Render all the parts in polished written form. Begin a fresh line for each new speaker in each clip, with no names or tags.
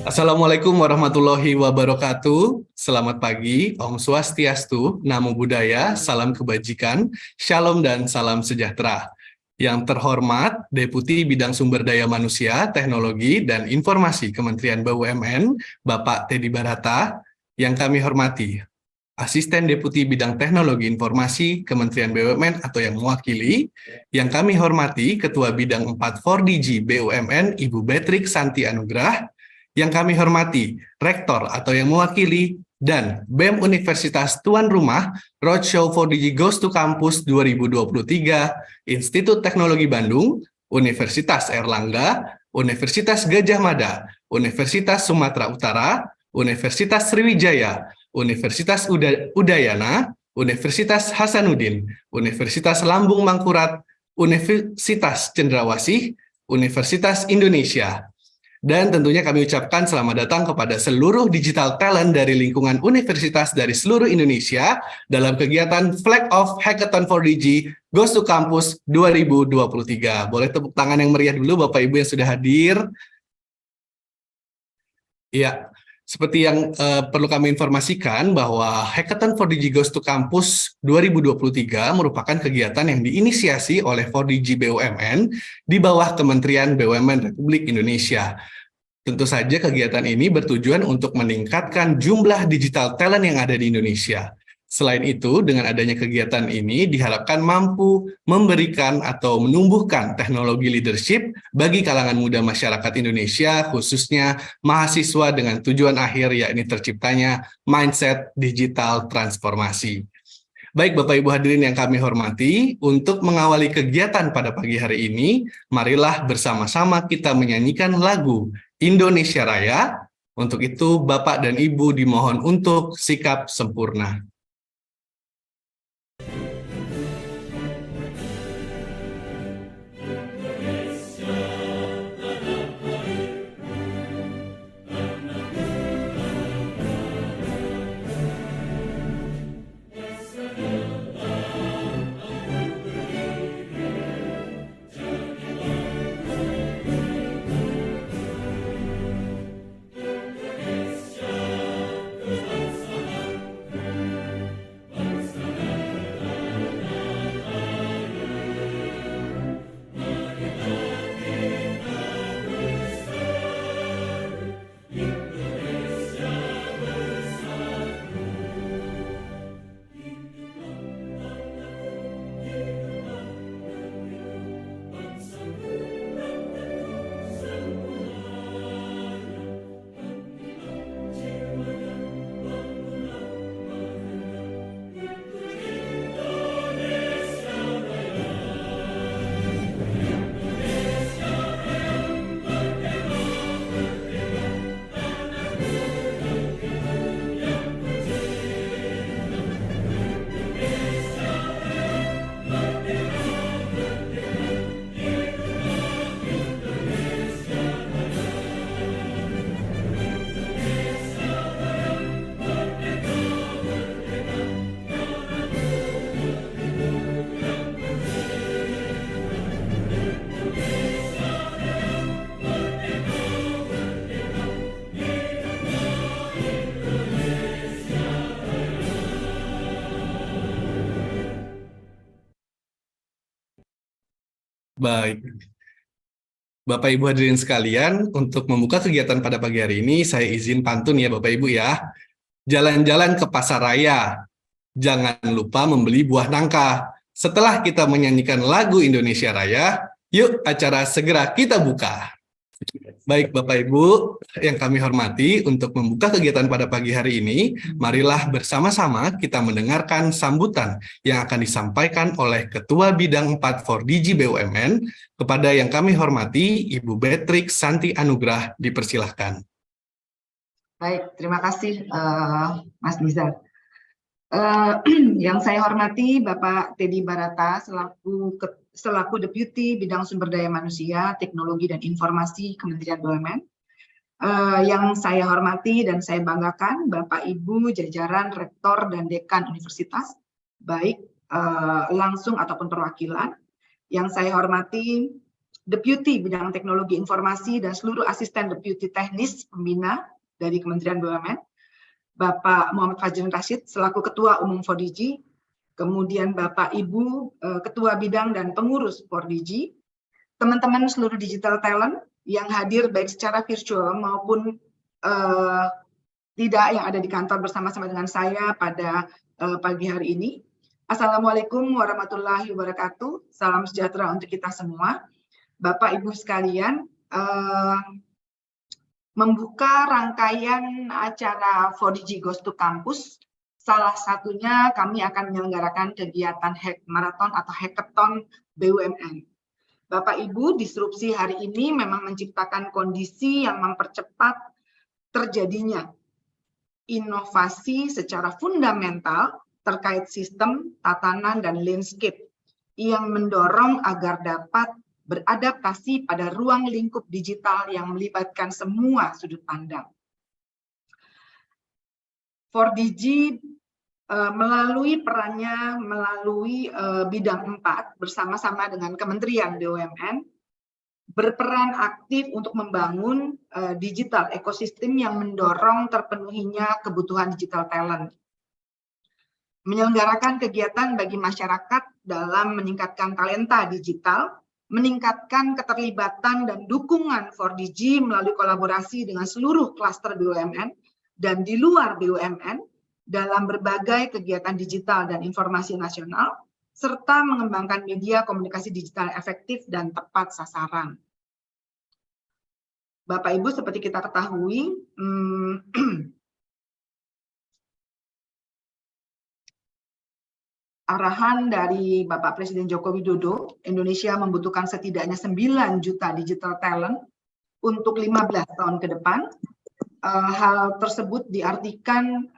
Assalamualaikum warahmatullahi wabarakatuh. Selamat pagi, Om Swastiastu, Namo Buddhaya, salam kebajikan, Shalom dan salam sejahtera. Yang terhormat Deputi Bidang Sumber Daya Manusia, Teknologi, dan Informasi Kementerian BUMN, Bapak Teddy Barata. Yang kami hormati Asisten Deputi Bidang Teknologi Informasi Kementerian BUMN atau yang mewakili. Yang kami hormati Ketua Bidang 4 4DG BUMN, Ibu Beatrix Santi Anugrah. Yang kami hormati Rektor atau yang mewakili dan BEM Universitas Tuan Rumah Roadshow 4DG Goes to Campus 2023, Institut Teknologi Bandung, Universitas Airlangga, Universitas Gadjah Mada, Universitas Sumatera Utara, Universitas Sriwijaya, Universitas Udayana, Universitas Hasanuddin, Universitas Lambung Mangkurat, Universitas Cendrawasih, Universitas Indonesia. Dan tentunya kami ucapkan selamat datang kepada seluruh digital talent dari lingkungan universitas dari seluruh Indonesia dalam kegiatan Flag Off Hackathon 4DG Goes to Campus 2023. Boleh tepuk tangan yang meriah dulu Bapak Ibu yang sudah hadir. Ya, seperti yang perlu kami informasikan bahwa Hackathon 4DG Goes to Campus 2023 merupakan kegiatan yang diinisiasi oleh 4DG BUMN di bawah Kementerian BUMN Republik Indonesia. Tentu saja kegiatan ini bertujuan untuk meningkatkan jumlah digital talent yang ada di Indonesia. Selain itu, dengan adanya kegiatan ini diharapkan mampu memberikan atau menumbuhkan teknologi leadership bagi kalangan muda masyarakat Indonesia, khususnya mahasiswa dengan tujuan akhir yakni terciptanya mindset digital transformasi. Baik Bapak Ibu hadirin yang kami hormati, untuk mengawali kegiatan pada pagi hari ini, marilah bersama-sama kita menyanyikan lagu Indonesia Raya. Untuk itu Bapak dan Ibu dimohon untuk sikap sempurna. Baik, Bapak Ibu hadirin sekalian, untuk membuka kegiatan pada pagi hari ini, saya izin pantun ya Bapak Ibu ya. Jalan-jalan ke pasar raya, jangan lupa membeli buah nangka. Setelah kita menyanyikan lagu Indonesia Raya, yuk acara segera kita buka. Baik Bapak Ibu yang kami hormati, untuk membuka kegiatan pada pagi hari ini, marilah bersama-sama kita mendengarkan sambutan yang akan disampaikan oleh Ketua Bidang 4 4DG BUMN. Kepada yang kami hormati, Ibu Beatrix Santi Anugrah, dipersilahkan.
Baik, terima kasih Mas Nizar. Yang saya hormati Bapak Teddy Barata selaku Deputi Bidang Sumber Daya Manusia, Teknologi dan Informasi Kementerian BUMN. Yang saya hormati dan saya banggakan Bapak Ibu jajaran Rektor dan Dekan Universitas, baik langsung ataupun perwakilan. Yang saya hormati Deputi Bidang Teknologi Informasi dan seluruh asisten Deputi Teknis Pembina dari Kementerian BUMN, Bapak Muhammad Fajrin Rashid selaku Ketua Umum 4DG, kemudian Bapak Ibu Ketua Bidang dan Pengurus 4DG, teman-teman seluruh digital talent yang hadir baik secara virtual maupun tidak yang ada di kantor bersama-sama dengan saya pada pagi hari ini. Assalamualaikum warahmatullahi wabarakatuh. Salam sejahtera untuk kita semua. Bapak Ibu sekalian, membuka rangkaian acara 4DG Goes to Campus, salah satunya kami akan menyelenggarakan kegiatan hack marathon atau hackathon BUMN. Bapak Ibu, disrupsi hari ini memang menciptakan kondisi yang mempercepat terjadinya inovasi secara fundamental terkait sistem, tatanan, dan landscape yang mendorong agar dapat beradaptasi pada ruang lingkup digital yang melibatkan semua sudut pandang. 4DG melalui perannya melalui bidang 4 bersama-sama dengan Kementerian BUMN berperan aktif untuk membangun digital ekosistem yang mendorong terpenuhinya kebutuhan digital talent. Menyelenggarakan kegiatan bagi masyarakat dalam meningkatkan talenta digital, meningkatkan keterlibatan dan dukungan 4DG melalui kolaborasi dengan seluruh klaster BUMN dan di luar BUMN dalam berbagai kegiatan digital dan informasi nasional, serta mengembangkan media komunikasi digital efektif dan tepat sasaran. Bapak Ibu, seperti kita ketahui, arahan dari Bapak Presiden Joko Widodo, Indonesia membutuhkan setidaknya 9 juta digital talent untuk 15 tahun ke depan. Hal tersebut diartikan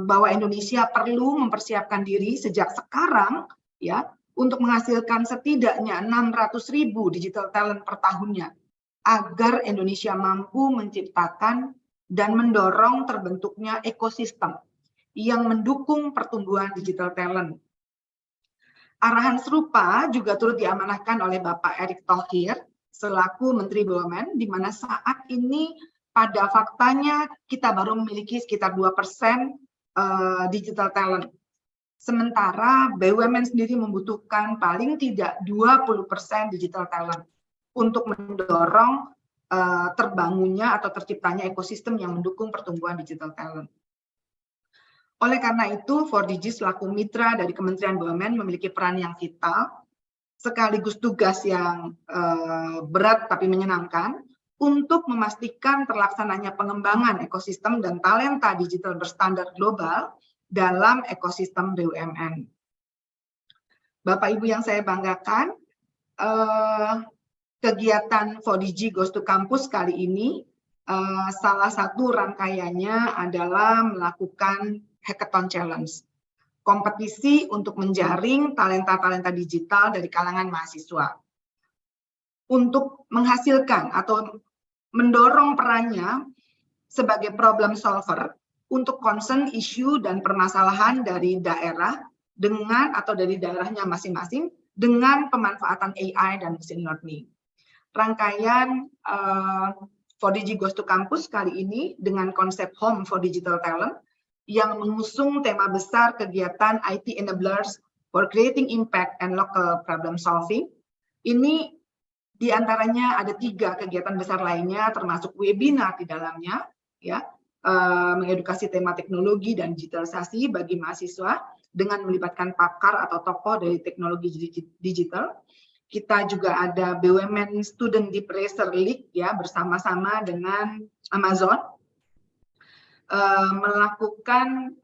bahwa Indonesia perlu mempersiapkan diri sejak sekarang ya untuk menghasilkan setidaknya 600.000 digital talent per tahunnya agar Indonesia mampu menciptakan dan mendorong terbentuknya ekosistem yang mendukung pertumbuhan digital talent. Arahan serupa juga turut diamanahkan oleh Bapak Erick Thohir selaku Menteri BUMN, di mana saat ini pada faktanya kita baru memiliki sekitar 2% digital talent. Sementara BUMN sendiri membutuhkan paling tidak 20% digital talent untuk mendorong terbangunnya atau terciptanya ekosistem yang mendukung pertumbuhan digital talent. Oleh karena itu, 4DG selaku mitra dari Kementerian BUMN memiliki peran yang vital, sekaligus tugas yang berat tapi menyenangkan, untuk memastikan terlaksananya pengembangan ekosistem dan talenta digital berstandar global dalam ekosistem BUMN. Bapak Ibu yang saya banggakan, kegiatan 4DG Goes to Campus kali ini, salah satu rangkaiannya adalah melakukan Hackathon Challenge, kompetisi untuk menjaring talenta-talenta digital dari kalangan mahasiswa, untuk menghasilkan atau mendorong perannya sebagai problem solver untuk concern isu dan permasalahan dari daerah dengan atau dari daerahnya masing-masing dengan pemanfaatan AI dan machine learning. Rangkaian 4DG Goes to Campus kali ini dengan konsep Home for Digital Talent yang mengusung tema besar kegiatan IT Enablers for Creating Impact and Local Problem Solving. Ini di antaranya ada 3 kegiatan besar lainnya, termasuk webinar di dalamnya, ya, mengedukasi tema teknologi dan digitalisasi bagi mahasiswa dengan melibatkan pakar atau tokoh dari teknologi digital. Kita juga ada BUMN Student Deep Racer League ya bersama-sama dengan Amazon, melakukan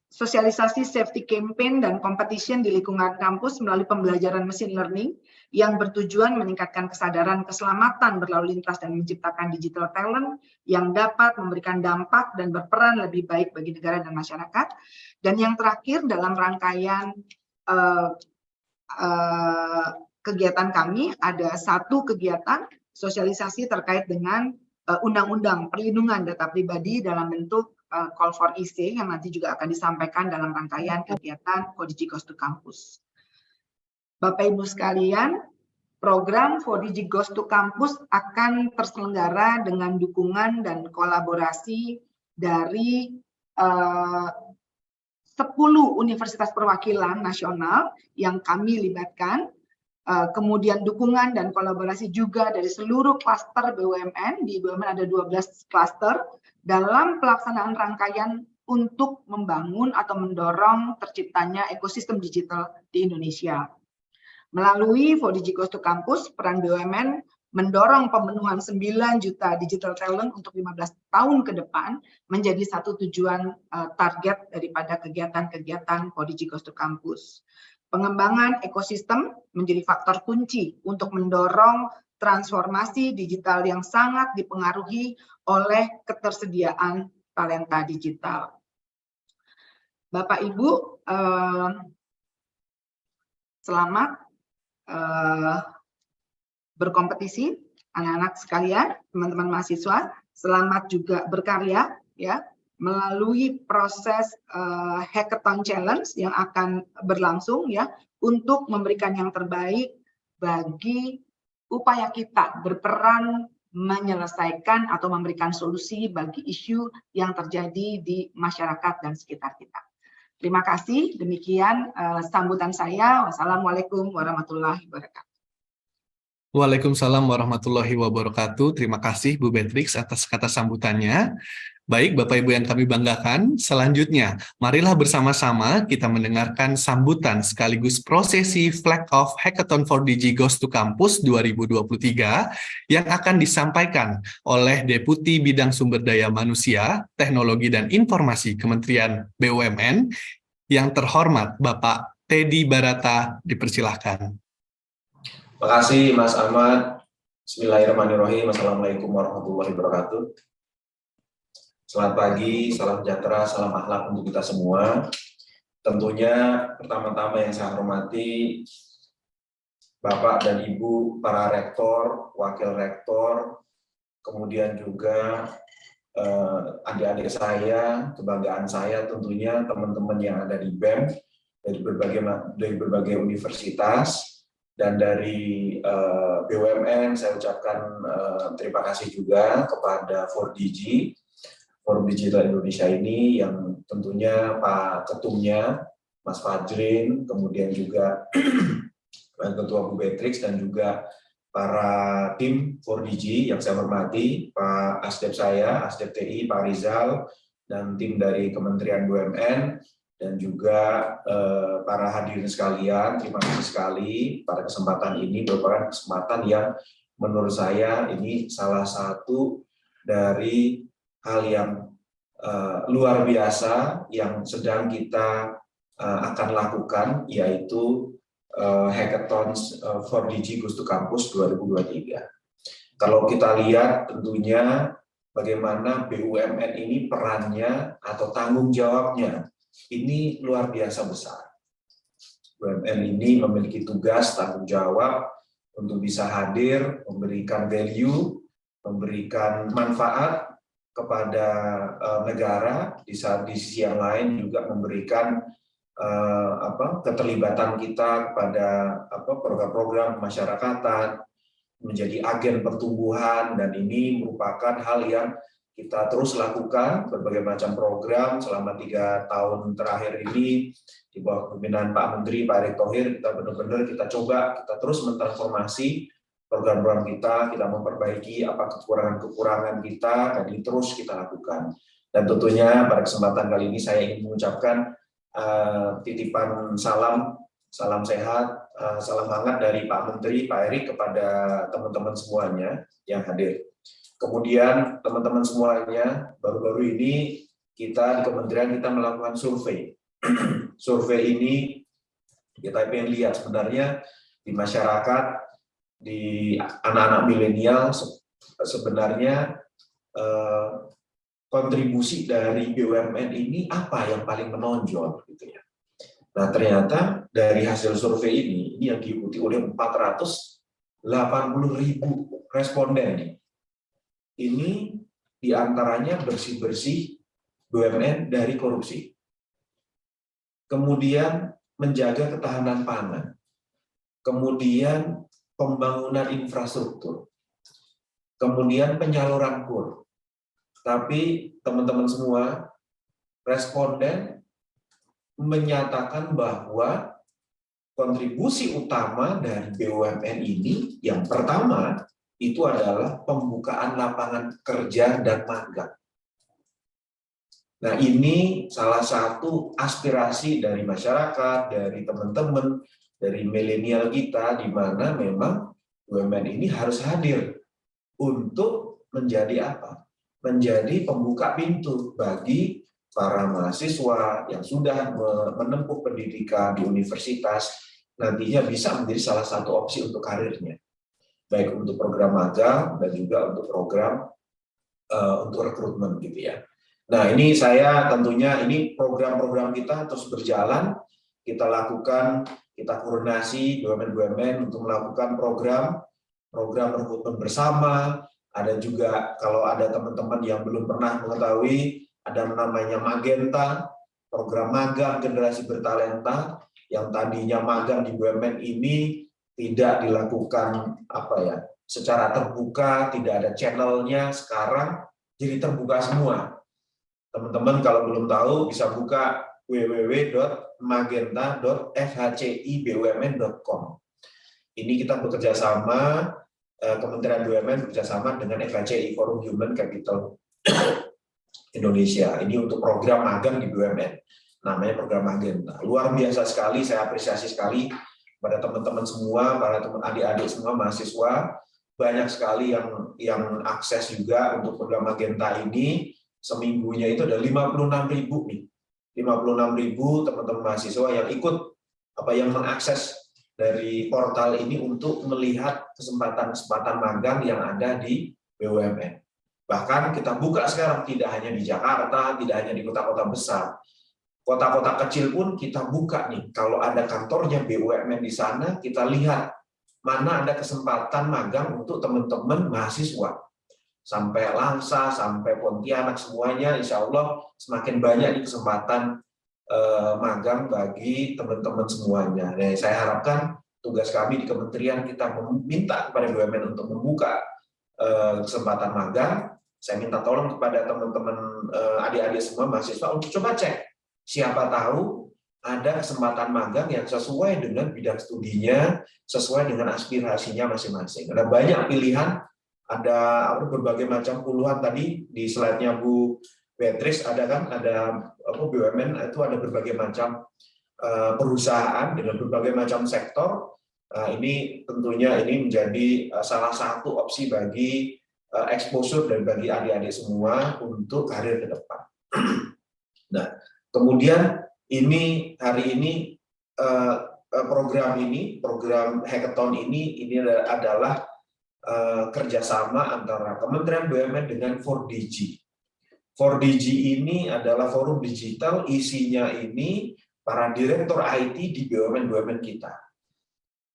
sosialisasi safety campaign dan competition di lingkungan kampus melalui pembelajaran machine learning yang bertujuan meningkatkan kesadaran keselamatan berlalu lintas dan menciptakan digital talent yang dapat memberikan dampak dan berperan lebih baik bagi negara dan masyarakat. Dan yang terakhir dalam rangkaian kegiatan kami ada 1 kegiatan sosialisasi terkait dengan Undang-Undang Perlindungan Data Pribadi dalam bentuk Call for IC yang nanti juga akan disampaikan dalam rangkaian kegiatan 4DG Goes to Campus. Bapak Ibu sekalian, program 4DG Goes to Campus akan terselenggara dengan dukungan dan kolaborasi dari 10 universitas perwakilan nasional yang kami libatkan, kemudian dukungan dan kolaborasi juga dari seluruh klaster BUMN. Di BUMN ada 12 klaster dalam pelaksanaan rangkaian untuk membangun atau mendorong terciptanya ekosistem digital di Indonesia. Melalui 4DG Goes to Campus, peran BUMN mendorong pemenuhan 9 juta digital talent untuk 15 tahun ke depan menjadi satu tujuan target daripada kegiatan-kegiatan 4DG Goes to Campus. Pengembangan ekosistem menjadi faktor kunci untuk mendorong transformasi digital yang sangat dipengaruhi oleh ketersediaan talenta digital. Bapak Ibu, selamat berkompetisi, anak-anak sekalian, teman-teman mahasiswa, selamat juga berkarya ya melalui proses hackathon challenge yang akan berlangsung ya untuk memberikan yang terbaik bagi upaya kita berperan menyelesaikan atau memberikan solusi bagi isu yang terjadi di masyarakat dan sekitar kita. Terima kasih, demikian sambutan saya. Wassalamualaikum warahmatullahi wabarakatuh.
Waalaikumsalam warahmatullahi wabarakatuh. Terima kasih Bu Beatrix atas kata sambutannya. Baik, Bapak Ibu yang kami banggakan, selanjutnya marilah bersama-sama kita mendengarkan sambutan sekaligus prosesi Flag Off Hackathon 4DG Goes to Campus 2023 yang akan disampaikan oleh Deputi Bidang Sumber Daya Manusia, Teknologi dan Informasi Kementerian BUMN yang terhormat Bapak Teddy Barata, dipersilahkan.
Terima kasih Mas Ahmad. Bismillahirrahmanirrahim. Assalamualaikum warahmatullahi wabarakatuh. Selamat pagi, salam sejahtera, salam akhlak untuk kita semua. Tentunya pertama-tama yang saya hormati Bapak dan Ibu para rektor, wakil rektor, kemudian juga adik-adik saya, kebanggaan saya tentunya teman-teman yang ada di BEM dari berbagai universitas. Dan dari BUMN saya ucapkan terima kasih juga kepada 4DG, Forum Digital Indonesia ini yang tentunya Pak Ketumnya, Mas Fajrin, kemudian juga Ketua Bu Beatrix dan juga para tim 4DG yang saya hormati, Pak Asdep saya, Asdep TI, Pak Rizal, dan tim dari Kementerian BUMN, dan juga para hadirin sekalian, terima kasih sekali pada kesempatan ini, merupakan kesempatan yang menurut saya ini salah satu dari hal yang luar biasa yang sedang kita akan lakukan, yaitu Hackathon 4DG Goes to Campus 2023. Kalau kita lihat tentunya bagaimana BUMN ini perannya atau tanggung jawabnya ini luar biasa besar. BUMN ini memiliki tugas tanggung jawab untuk bisa hadir, memberikan value, memberikan manfaat kepada negara, di sisi yang lain juga memberikan keterlibatan kita kepada program-program masyarakatan, menjadi agen pertumbuhan, dan ini merupakan hal yang kita terus lakukan berbagai macam program selama 3 tahun terakhir ini di bawah kepemimpinan Pak Menteri, Pak Erick Thohir. Kita benar-benar kita terus mentransformasi program-program kita memperbaiki apa kekurangan-kekurangan kita, dan ini terus kita lakukan. Dan tentunya pada kesempatan kali ini saya ingin mengucapkan titipan salam sehat, salam hangat dari Pak Menteri, Pak Erick kepada teman-teman semuanya yang hadir. Kemudian teman-teman semuanya, baru-baru ini kita di kementerian kita melakukan survei. Survei ini kita ingin lihat sebenarnya di masyarakat, di anak-anak milenial sebenarnya kontribusi dari BUMN ini apa yang paling menonjol gitu ya. Nah, ternyata dari hasil survei ini yang diikuti oleh 480.000 responden nih. Ini diantaranya bersih-bersih BUMN dari korupsi. Kemudian menjaga ketahanan pangan. kemudian pembangunan infrastruktur, kemudian penyaluran KUR. Tapi teman-teman semua, responden menyatakan bahwa kontribusi utama dari BUMN ini yang pertama itu adalah pembukaan lapangan kerja dan magang. Nah, ini salah satu aspirasi dari masyarakat, dari teman-teman, dari milenial kita, di mana memang BUMN ini harus hadir untuk menjadi apa? Menjadi pembuka pintu bagi para mahasiswa yang sudah menempuh pendidikan di universitas, nantinya bisa menjadi salah satu opsi untuk karirnya. Baik untuk program magang dan juga untuk program untuk rekrutmen gitu ya. Nah, ini saya tentunya ini program-program kita terus berjalan, kita lakukan, kita koordinasi BUMN-BUMN untuk melakukan program rekrutmen bersama. Ada juga kalau ada teman-teman yang belum pernah mengetahui, ada namanya Magenta, program magang generasi bertalenta, yang tadinya magang di BUMN ini tidak dilakukan secara terbuka, tidak ada channelnya, sekarang jadi terbuka semua. Teman-teman kalau belum tahu bisa buka www.magenta.fhcibumn.com. Ini kita bekerja sama, Kementerian BUMN bekerja sama dengan FHCI Forum Human Capital Indonesia. Ini untuk program magang di BUMN, namanya program Magenta. Luar biasa sekali, saya apresiasi sekali pada teman-teman semua, para teman adik-adik semua mahasiswa, banyak sekali yang akses juga untuk program Magenta ini. Seminggunya itu ada 56.000 nih, 56.000 teman-teman mahasiswa yang ikut yang mengakses dari portal ini untuk melihat kesempatan-kesempatan magang yang ada di BUMN. Bahkan kita buka sekarang tidak hanya di Jakarta, tidak hanya di kota-kota besar. Kota-kota kecil pun kita buka nih. Kalau ada kantornya BUMN di sana, kita lihat mana ada kesempatan magang untuk teman-teman mahasiswa. Sampai Langsa, sampai Pontianak, semuanya insya Allah semakin banyak nih kesempatan magang bagi teman-teman semuanya. Nah, saya harapkan tugas kami di kementerian kita meminta kepada BUMN untuk membuka kesempatan magang. Saya minta tolong kepada teman-teman adik-adik semua mahasiswa untuk coba cek, siapa tahu ada kesempatan magang yang sesuai dengan bidang studinya, sesuai dengan aspirasinya masing-masing. Ada banyak pilihan, ada berbagai macam, puluhan tadi di slide-nya Bu Beatrice ada kan, ada BUMN itu ada berbagai macam perusahaan dengan berbagai macam sektor. Ini tentunya ini menjadi salah satu opsi bagi exposure dan bagi adik-adik semua untuk karir ke depan. Nah, kemudian ini hari ini program hackathon ini adalah kerjasama antara Kementerian BUMN dengan 4DG. 4DG ini adalah forum digital, isinya ini para direktur IT di BUMN-BUMN kita.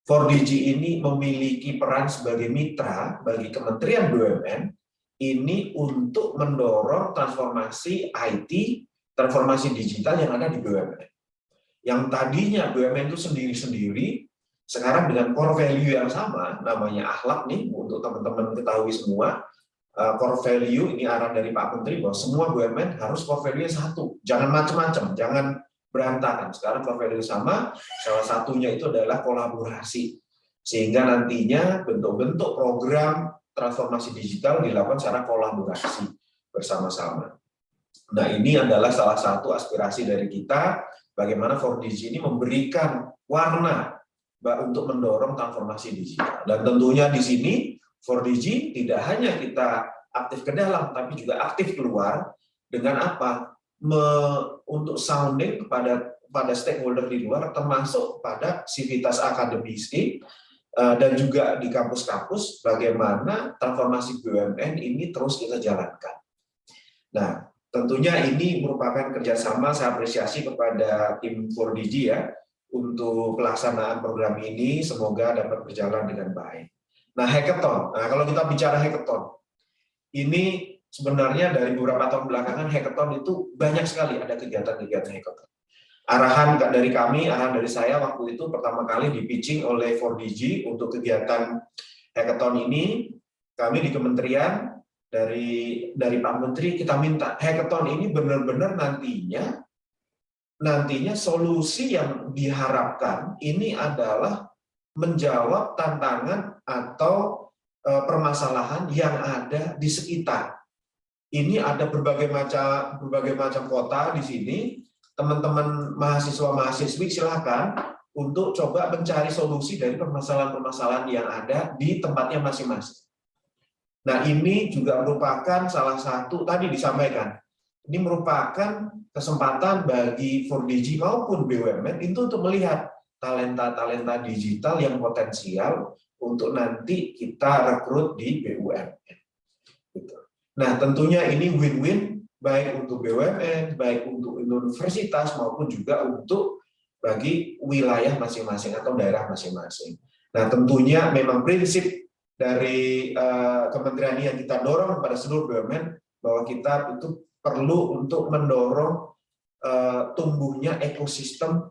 4DG ini memiliki peran sebagai mitra bagi Kementerian BUMN ini untuk mendorong transformasi IT, transformasi digital yang ada di BUMN. Yang tadinya BUMN itu sendiri-sendiri, sekarang dengan core value yang sama, namanya akhlak nih, untuk teman-teman ketahui semua, core value ini arahan dari Pak Menteri bahwa semua BUMN harus core value satu, jangan macam-macam, jangan berantakan. Sekarang core value sama, salah satunya itu adalah kolaborasi, sehingga nantinya bentuk-bentuk program transformasi digital dilakukan secara kolaborasi bersama-sama. Nah, ini adalah salah satu aspirasi dari kita, bagaimana 4DG ini memberikan warna untuk mendorong transformasi digital. Dan tentunya di sini 4DG tidak hanya kita aktif ke dalam, tapi juga aktif keluar dengan apa? Untuk sounding kepada stakeholder di luar, termasuk pada sivitas akademisi dan juga di kampus-kampus, bagaimana transformasi BUMN ini terus kita jalankan. Nah, tentunya ini merupakan kerjasama, saya apresiasi kepada tim 4DG ya, untuk pelaksanaan program ini, semoga dapat berjalan dengan baik. Nah, hackathon. Nah, kalau kita bicara hackathon, ini sebenarnya dari beberapa tahun belakangan hackathon itu banyak sekali ada kegiatan-kegiatan hackathon. arahan dari kami, arahan dari saya waktu itu pertama kali di-pitching oleh 4DG untuk kegiatan hackathon ini. Kami di kementerian dari Pak Menteri kita minta hackathon ini benar-benar nantinya solusi yang diharapkan ini adalah menjawab tantangan atau permasalahan yang ada di sekitar. Ini ada berbagai macam kota di sini. Teman-teman mahasiswa-mahasiswi silakan untuk coba mencari solusi dari permasalahan-permasalahan yang ada di tempatnya masing-masing. Nah, ini juga merupakan salah satu tadi disampaikan. Ini merupakan kesempatan bagi 4DG maupun BUMN itu untuk melihat talenta-talenta digital yang potensial untuk nanti kita rekrut di BUMN. Nah, tentunya ini win-win baik untuk BUMN, baik untuk universitas maupun juga untuk bagi wilayah masing-masing atau daerah masing-masing. Nah, tentunya memang prinsip dari kementerian ini yang kita dorong kepada seluruh BUMN bahwa kita itu perlu untuk mendorong tumbuhnya ekosistem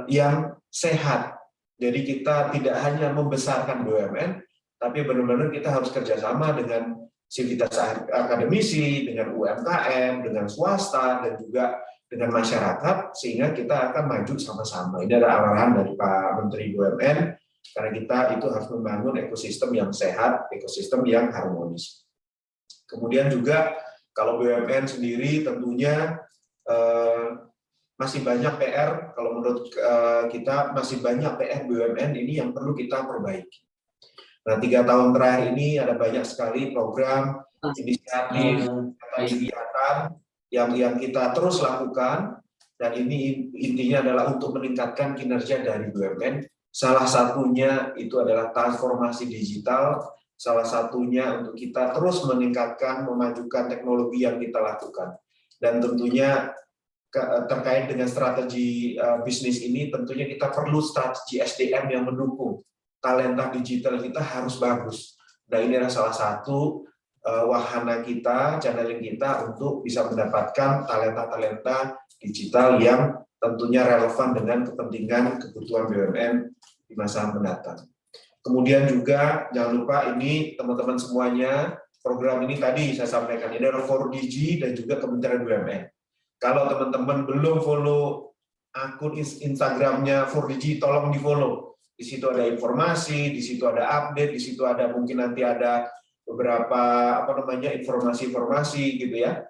yang sehat. Jadi kita tidak hanya membesarkan BUMN, tapi benar-benar kita harus kerjasama dengan sivitas akademisi, dengan UMKM, dengan swasta, dan juga dengan masyarakat, sehingga kita akan maju sama-sama. Ini adalah arahan dari Pak Menteri BUMN, karena kita itu harus membangun ekosistem yang sehat, ekosistem yang harmonis. Kemudian juga, kalau BUMN sendiri tentunya masih banyak PR, kalau menurut kita masih banyak PR BUMN ini yang perlu kita perbaiki. Nah, 3 tahun terakhir ini ada banyak sekali program, inisiatif, kegiatan yang kita terus lakukan, dan ini intinya adalah untuk meningkatkan kinerja dari BUMN. Salah satunya itu adalah transformasi digital, salah satunya untuk kita terus meningkatkan, memajukan teknologi yang kita lakukan. Dan tentunya terkait dengan strategi bisnis ini, tentunya kita perlu strategi SDM yang mendukung. Talenta digital kita harus bagus. Nah, ini adalah salah satu wahana kita, channeling kita untuk bisa mendapatkan talenta-talenta digital yang tentunya relevan dengan kepentingan kebutuhan BUMN di masa mendatang. Kemudian juga jangan lupa ini teman-teman semuanya, program ini tadi saya sampaikan, ini adalah 4DG dan juga Kementerian BUMN. Kalau teman-teman belum follow akun Instagramnya 4DG, tolong di-follow. Di situ ada informasi, di situ ada update, di situ ada mungkin nanti ada beberapa informasi-informasi gitu ya.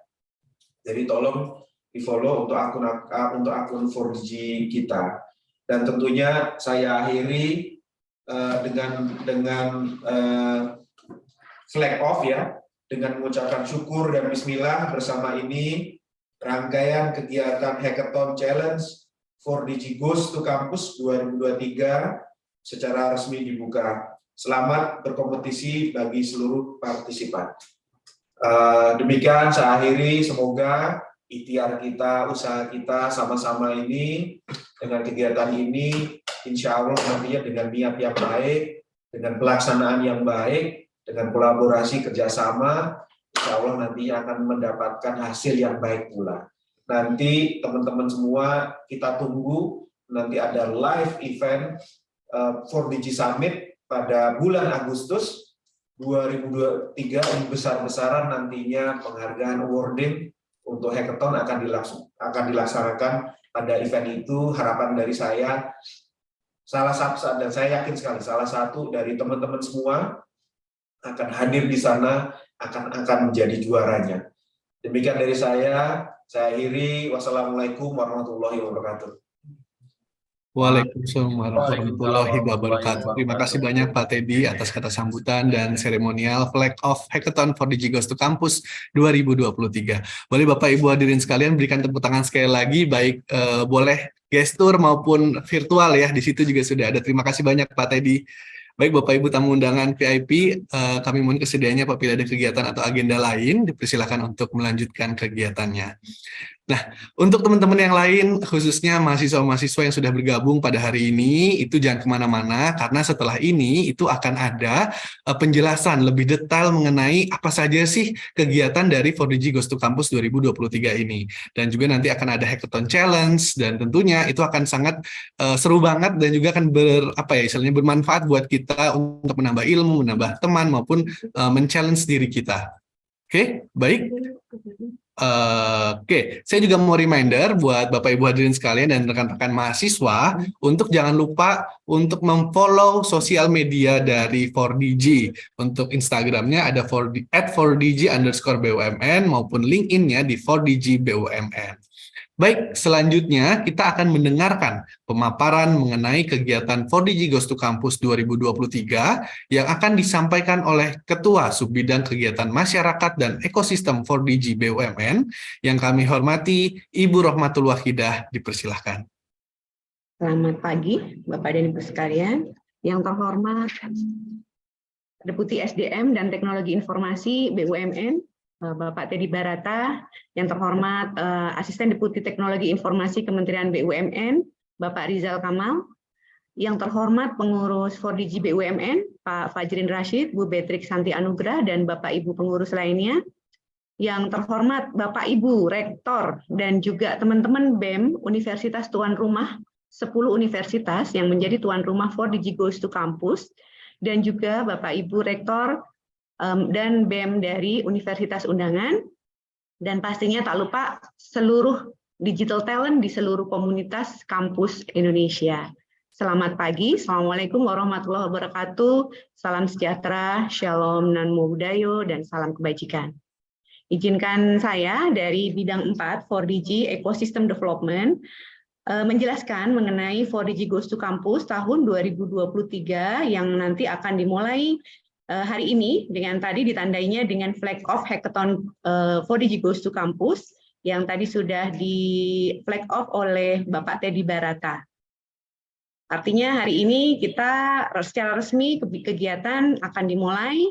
Jadi tolong di-follow untuk akun 4DG kita. Dan tentunya saya akhiri dengan flag off ya, dengan mengucapkan syukur dan bismillah bersama ini rangkaian kegiatan Hackathon Challenge 4DG Goes to Campus 2023 secara resmi dibuka. Selamat berkompetisi bagi seluruh partisipan. Demikian saya akhiri, semoga ikhtiar kita, usaha kita sama-sama ini dengan kegiatan ini, insya Allah nantinya dengan niat yang baik, dengan pelaksanaan yang baik, dengan kolaborasi kerjasama, insya Allah nantinya akan mendapatkan hasil yang baik pula. Nanti teman-teman semua kita tunggu, nanti ada live event 4DG Summit pada bulan Agustus 2023 ini besar-besaran nantinya penghargaan awarding untuk hackathon akan dilaksanakan pada event itu. Harapan dari saya salah satu, dan saya yakin sekali salah satu dari teman-teman semua akan hadir di sana, akan menjadi juaranya. Demikian dari saya akhiri. Wassalamualaikum warahmatullahi wabarakatuh.
Waalaikumsalam warahmatullahi wabarakatuh. Terima kasih banyak Pak Teddy atas kata sambutan dan seremonial Flag Off Hackathon 4DG Goes to Campus 2023. Boleh Bapak Ibu hadirin sekalian berikan tepuk tangan sekali lagi, baik boleh gestur maupun virtual ya, di situ juga sudah ada. Terima kasih banyak Pak Teddy. Baik Bapak Ibu tamu undangan VIP, kami mohon kesediaannya apabila ada kegiatan atau agenda lain, dipersilakan untuk melanjutkan kegiatannya. Untuk teman-teman yang lain, khususnya mahasiswa-mahasiswa yang sudah bergabung pada hari ini, itu jangan kemana-mana, karena setelah ini itu akan ada penjelasan lebih detail mengenai apa saja sih kegiatan dari 4DG Goes to Campus 2023 ini. Dan juga nanti akan ada Hackathon Challenge, dan tentunya itu akan sangat seru banget dan juga akan istilahnya bermanfaat buat kita untuk menambah ilmu, menambah teman, maupun men-challenge diri kita. Oke, baik. Oke, saya juga mau reminder buat Bapak Ibu hadirin sekalian dan rekan-rekan mahasiswa untuk jangan lupa untuk memfollow sosial media dari 4DG. Untuk Instagramnya ada @4DG_BUMN maupun LinkedIn-nya di 4DG BUMN. Baik, selanjutnya kita akan mendengarkan pemaparan mengenai kegiatan 4DG Goes to Campus 2023 yang akan disampaikan oleh Ketua Subbidang Kegiatan Masyarakat dan Ekosistem 4DG BUMN yang kami hormati, Ibu Rohmatul Wahidah, dipersilahkan.
Selamat pagi, Bapak dan Ibu sekalian. Yang terhormat Deputi SDM dan Teknologi Informasi BUMN, Bapak Teddy Barata, yang terhormat Asisten Deputi Teknologi Informasi Kementerian BUMN, Bapak Rizal Kamal, yang terhormat pengurus 4DG BUMN, Pak Fajrin Rashid, Bu Beatrix Santi Anugrah, dan Bapak Ibu pengurus lainnya, yang terhormat Bapak Ibu Rektor dan juga teman-teman BEM Universitas Tuan Rumah, 10 universitas yang menjadi tuan rumah 4DG Goes to Campus, dan juga Bapak Ibu Rektor dan BEM dari Universitas Undangan, dan pastinya tak lupa seluruh digital talent di seluruh komunitas kampus Indonesia. Selamat pagi, Assalamualaikum warahmatullahi wabarakatuh, salam sejahtera, shalom, namo buddhayo, dan salam kebajikan. Izinkan saya dari bidang 4 4DG Ecosystem Development menjelaskan mengenai 4DG Goes to Campus tahun 2023 yang nanti akan dimulai hari ini dengan tadi ditandainya dengan flag off hackathon 4DG Goes to Campus yang tadi sudah di flag off oleh Bapak Teddy Barata. Artinya hari ini kita secara resmi kegiatan akan dimulai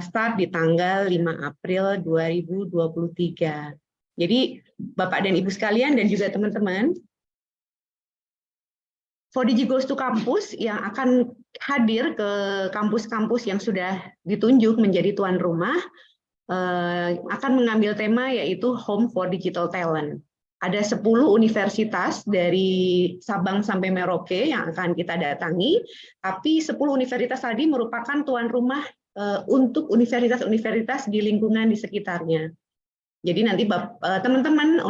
start di tanggal 5 April 2023. Jadi Bapak dan Ibu sekalian dan juga teman-teman, 4DG Goes to Campus yang akan hadir ke kampus-kampus yang sudah ditunjuk menjadi tuan rumah akan mengambil tema yaitu Home for Digital Talent. Ada 10 universitas dari Sabang sampai Merauke yang akan kita datangi, tapi 10 universitas tadi merupakan tuan rumah untuk universitas-universitas di lingkungan di sekitarnya. Jadi nanti teman-teman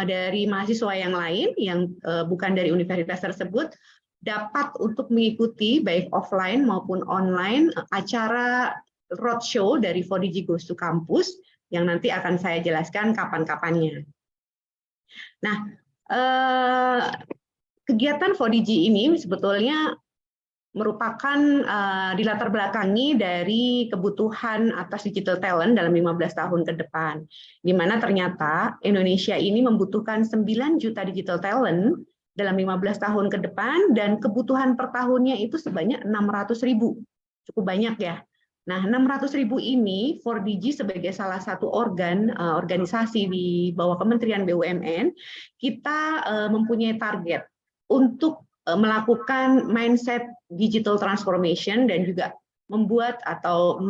dari mahasiswa yang lain yang bukan dari universitas tersebut dapat untuk mengikuti baik offline maupun online acara roadshow dari 4DG Goes to Campus yang nanti akan saya jelaskan kapan-kapannya. Nah, kegiatan 4DG ini sebetulnya merupakan dilatar belakangi dari kebutuhan atas digital talent dalam 15 tahun ke depan, di mana ternyata Indonesia ini membutuhkan 9 juta digital talent dalam 15 tahun ke depan, dan kebutuhan per tahunnya itu sebanyak 600.000, cukup banyak ya. Nah, 600.000 ini 4DG sebagai salah satu organisasi di bawah Kementerian BUMN, kita mempunyai target untuk melakukan mindset digital transformation dan juga membuat atau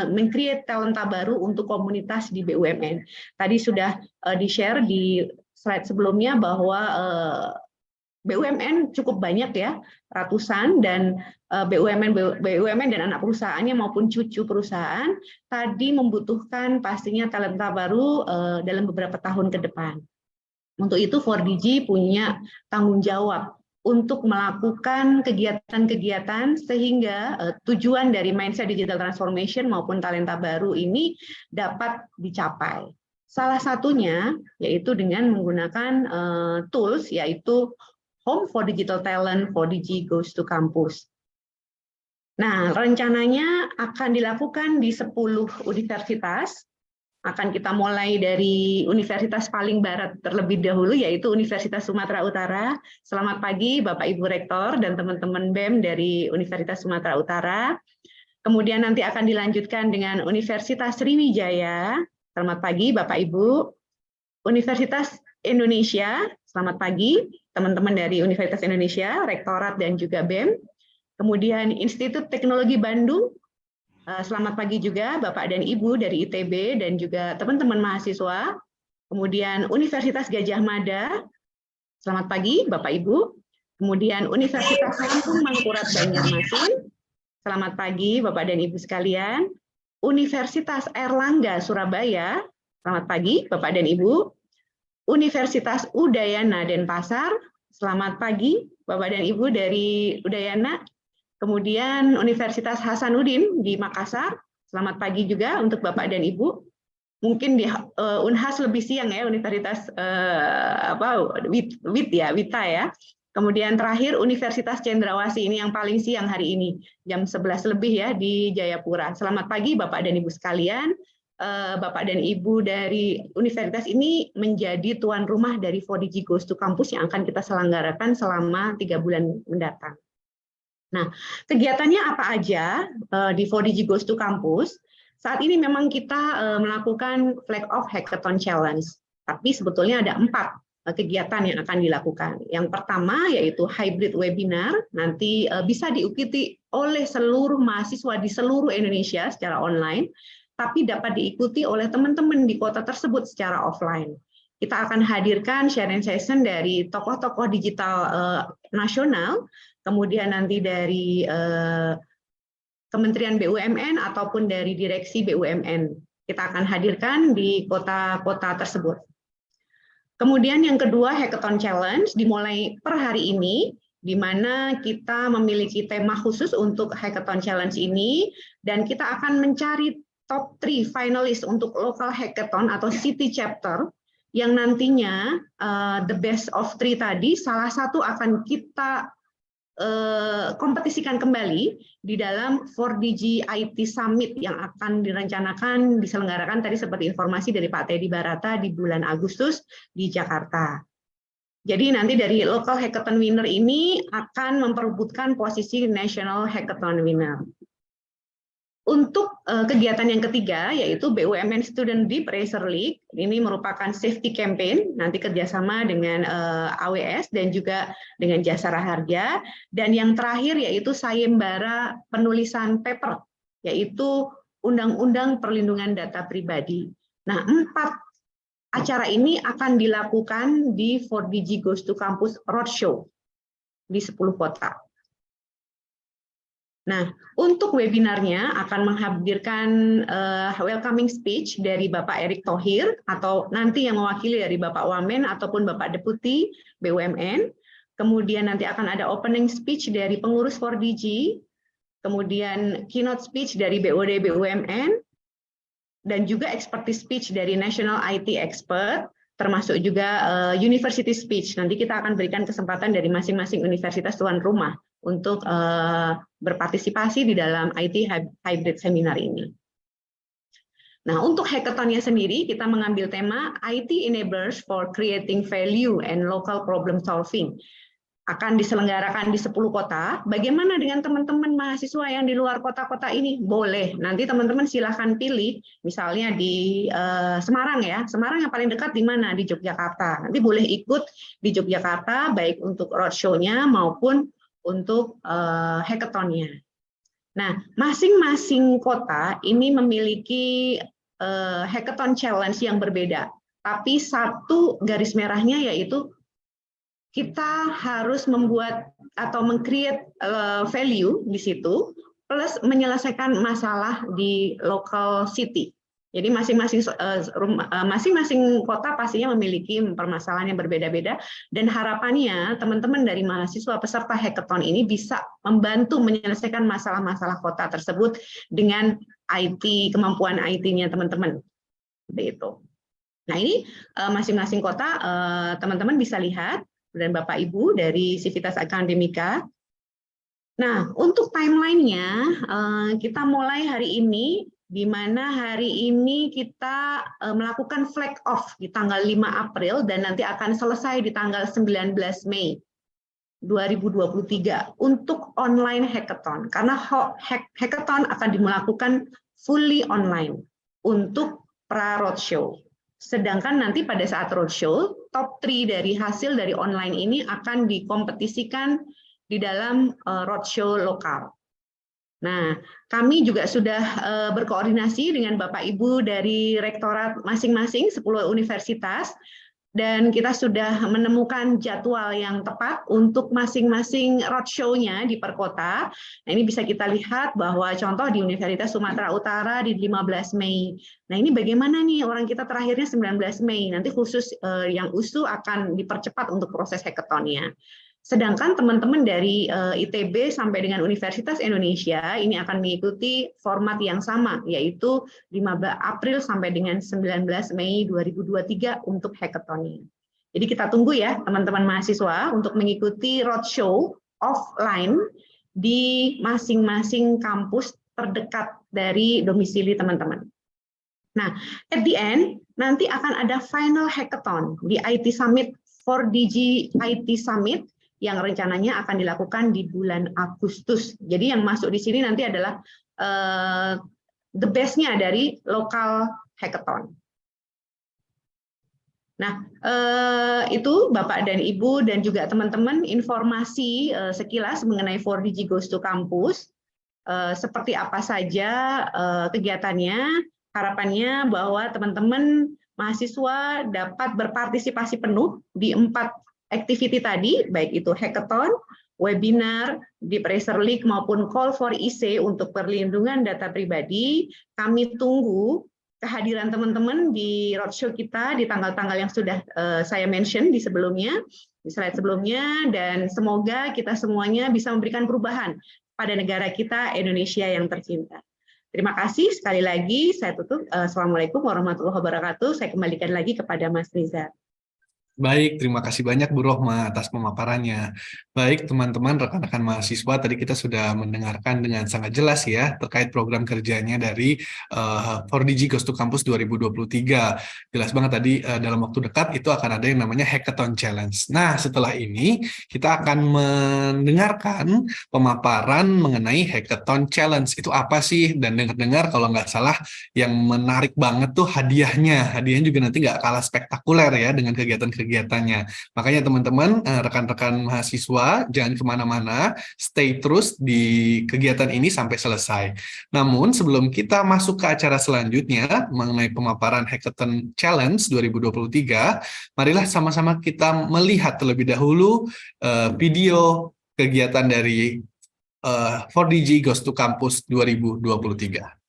meng-create talenta baru untuk komunitas di BUMN. Tadi sudah di-share di slide sebelumnya bahwa BUMN cukup banyak ya, ratusan, dan BUMN dan anak perusahaannya maupun cucu perusahaan tadi membutuhkan pastinya talenta baru dalam beberapa tahun ke depan. Untuk itu 4DG punya tanggung jawab untuk melakukan kegiatan-kegiatan sehingga tujuan dari mindset digital transformation maupun talenta baru ini dapat dicapai. Salah satunya yaitu dengan menggunakan tools yaitu Home for Digital Talent 4DG Goes to Campus. Nah, rencananya akan dilakukan di 10 universitas. Akan kita mulai dari universitas paling barat terlebih dahulu, yaitu Universitas Sumatera Utara. Selamat pagi Bapak Ibu Rektor dan teman-teman BEM dari Universitas Sumatera Utara. Kemudian nanti akan dilanjutkan dengan Universitas Sriwijaya. Selamat pagi Bapak Ibu. Universitas Indonesia, selamat pagi teman-teman dari Universitas Indonesia, Rektorat dan juga BEM. Kemudian Institut Teknologi Bandung, selamat pagi juga Bapak dan Ibu dari ITB dan juga teman-teman mahasiswa. Kemudian Universitas Gadjah Mada, selamat pagi Bapak Ibu. Kemudian Universitas Lampung Mangkurat Banjarmasin, selamat pagi Bapak dan Ibu sekalian. Universitas Airlangga Surabaya, selamat pagi Bapak dan Ibu. Universitas Udayana Denpasar, selamat pagi Bapak dan Ibu dari Udayana. Kemudian Universitas Hasanuddin di Makassar, selamat pagi juga untuk Bapak dan Ibu. Mungkin di Unhas lebih siang ya, Universitas Wita ya. Kemudian terakhir Universitas Cendrawasih, ini yang paling siang hari ini, jam 11 lebih ya di Jayapura. Selamat pagi Bapak dan Ibu sekalian. Bapak dan Ibu dari universitas ini menjadi tuan rumah dari 4DG Goes to Campus yang akan kita selenggarakan selama 3 bulan mendatang. Nah, kegiatannya apa aja di 4DG Goes to Campus? Saat ini memang kita melakukan Flag Off Hackathon Challenge, tapi sebetulnya ada 4 kegiatan yang akan dilakukan. Yang pertama yaitu hybrid webinar, nanti bisa diikuti oleh seluruh mahasiswa di seluruh Indonesia secara online, tapi dapat diikuti oleh teman-teman di kota tersebut secara offline. Kita akan hadirkan sharing session dari tokoh-tokoh digital nasional, kemudian nanti dari Kementerian BUMN ataupun dari Direksi BUMN. Kita akan hadirkan di kota-kota tersebut. Kemudian yang kedua, Hackathon Challenge dimulai per hari ini, di mana kita memiliki tema khusus untuk Hackathon Challenge ini, dan kita akan mencari top 3 finalis untuk local hackathon atau city chapter yang nantinya the best of 3 tadi salah satu akan kita kompetisikan kembali di dalam 4DG IT Summit yang akan direncanakan diselenggarakan tadi seperti informasi dari Pak Teddy Barata di bulan Agustus di Jakarta. Jadi nanti dari local hackathon winner ini akan memperebutkan posisi national hackathon winner. Untuk kegiatan yang ketiga, yaitu BUMN Student Deep Racer League, ini merupakan safety campaign, nanti kerjasama dengan AWS dan juga dengan Jasara Harja. Dan yang terakhir yaitu sayembara penulisan paper, yaitu Undang-Undang Perlindungan Data Pribadi. Nah, 4 acara ini akan dilakukan di 4DG Goes to Campus Roadshow di 10 kota. Nah, untuk webinarnya akan menghadirkan welcoming speech dari Bapak Erick Thohir atau nanti yang mewakili dari Bapak Wamen ataupun Bapak Deputi BUMN. Kemudian nanti akan ada opening speech dari pengurus 4DG, kemudian keynote speech dari BOD BUMN, dan juga expertise speech dari National IT Expert, termasuk juga university speech. Nanti kita akan berikan kesempatan dari masing-masing universitas tuan rumah untuk berpartisipasi di dalam IT Hybrid Seminar ini. Nah, untuk hackathonnya sendiri, kita mengambil tema IT Enablers for Creating Value and Local Problem Solving. Akan diselenggarakan di 10 kota. Bagaimana dengan teman-teman mahasiswa yang di luar kota-kota ini? Boleh, nanti teman-teman silahkan pilih, misalnya di Semarang ya. Semarang yang paling dekat di mana? Di Yogyakarta. Nanti boleh ikut di Yogyakarta, baik untuk roadshow-nya maupun untuk hackathon-nya. Nah, masing-masing kota ini memiliki hackathon challenge yang berbeda. Tapi satu garis merahnya yaitu kita harus membuat atau meng-create value di situ, plus menyelesaikan masalah di local city. Jadi masing-masing kota pastinya memiliki permasalahan yang berbeda-beda, dan harapannya teman-teman dari mahasiswa peserta hackathon ini bisa membantu menyelesaikan masalah-masalah kota tersebut dengan IT, kemampuan IT-nya teman-teman. Seperti itu. Nah, ini masing-masing kota teman-teman bisa lihat, dan Bapak Ibu dari Civitas Akademika. Nah, untuk timeline-nya kita mulai hari ini, di mana hari ini kita melakukan flag off di tanggal 5 April dan nanti akan selesai di tanggal 19 Mei 2023 untuk online hackathon. Karena hackathon akan dilakukan fully online untuk pra-roadshow. Sedangkan nanti pada saat roadshow, top 3 dari hasil dari online ini akan dikompetisikan di dalam roadshow lokal. Nah, kami juga sudah berkoordinasi dengan Bapak Ibu dari rektorat masing-masing 10 universitas, dan kita sudah menemukan jadwal yang tepat untuk masing-masing roadshow-nya di per kota. Nah, ini bisa kita lihat bahwa contoh di Universitas Sumatera Utara di 15 Mei. Nah, ini bagaimana nih, orang kita terakhirnya 19 Mei. Nanti khusus yang USU akan dipercepat untuk proses hackathon-nya. Sedangkan teman-teman dari ITB sampai dengan Universitas Indonesia ini akan mengikuti format yang sama, yaitu 15 April sampai dengan 19 Mei 2023 untuk hackathon-nya. Jadi kita tunggu ya teman-teman mahasiswa untuk mengikuti roadshow offline di masing-masing kampus terdekat dari domisili teman-teman. Nah, at the end, nanti akan ada final hackathon di IT Summit 4DG IT Summit yang rencananya akan dilakukan di bulan Agustus. Jadi yang masuk di sini nanti adalah the best-nya dari lokal hackathon. Nah, itu Bapak dan Ibu dan juga teman-teman informasi sekilas mengenai 4DG Goes to Campus. Seperti apa saja kegiatannya, harapannya bahwa teman-teman mahasiswa dapat berpartisipasi penuh di 4 activity tadi, baik itu hackathon, webinar, deep racer league maupun call for IC untuk perlindungan data pribadi. Kami tunggu kehadiran teman-teman di roadshow kita di tanggal-tanggal yang sudah saya mention di sebelumnya, di slide sebelumnya, dan semoga kita semuanya bisa memberikan perubahan pada negara kita Indonesia yang tercinta. Terima kasih sekali lagi, saya tutup. Assalamualaikum warahmatullahi wabarakatuh. Saya kembalikan lagi kepada Mas Riza.
Baik, terima kasih banyak Bu Rohma atas pemaparannya. Baik, teman-teman, rekan-rekan mahasiswa, tadi kita sudah mendengarkan dengan sangat jelas ya terkait program kerjanya dari 4DG Goes to Campus 2023. Jelas banget tadi dalam waktu dekat itu akan ada yang namanya Hackathon Challenge. Nah, setelah ini kita akan mendengarkan pemaparan mengenai Hackathon Challenge. Itu apa sih? Dan dengar-dengar kalau nggak salah yang menarik banget tuh hadiahnya. Hadiahnya juga nanti nggak kalah spektakuler ya dengan kegiatannya. Makanya teman-teman, rekan-rekan mahasiswa, jangan kemana-mana, stay terus di kegiatan ini sampai selesai. Namun sebelum kita masuk ke acara selanjutnya mengenai pemaparan Hackathon Challenge 2023, marilah sama-sama kita melihat terlebih dahulu video kegiatan dari 4DG Goes to Campus 2023.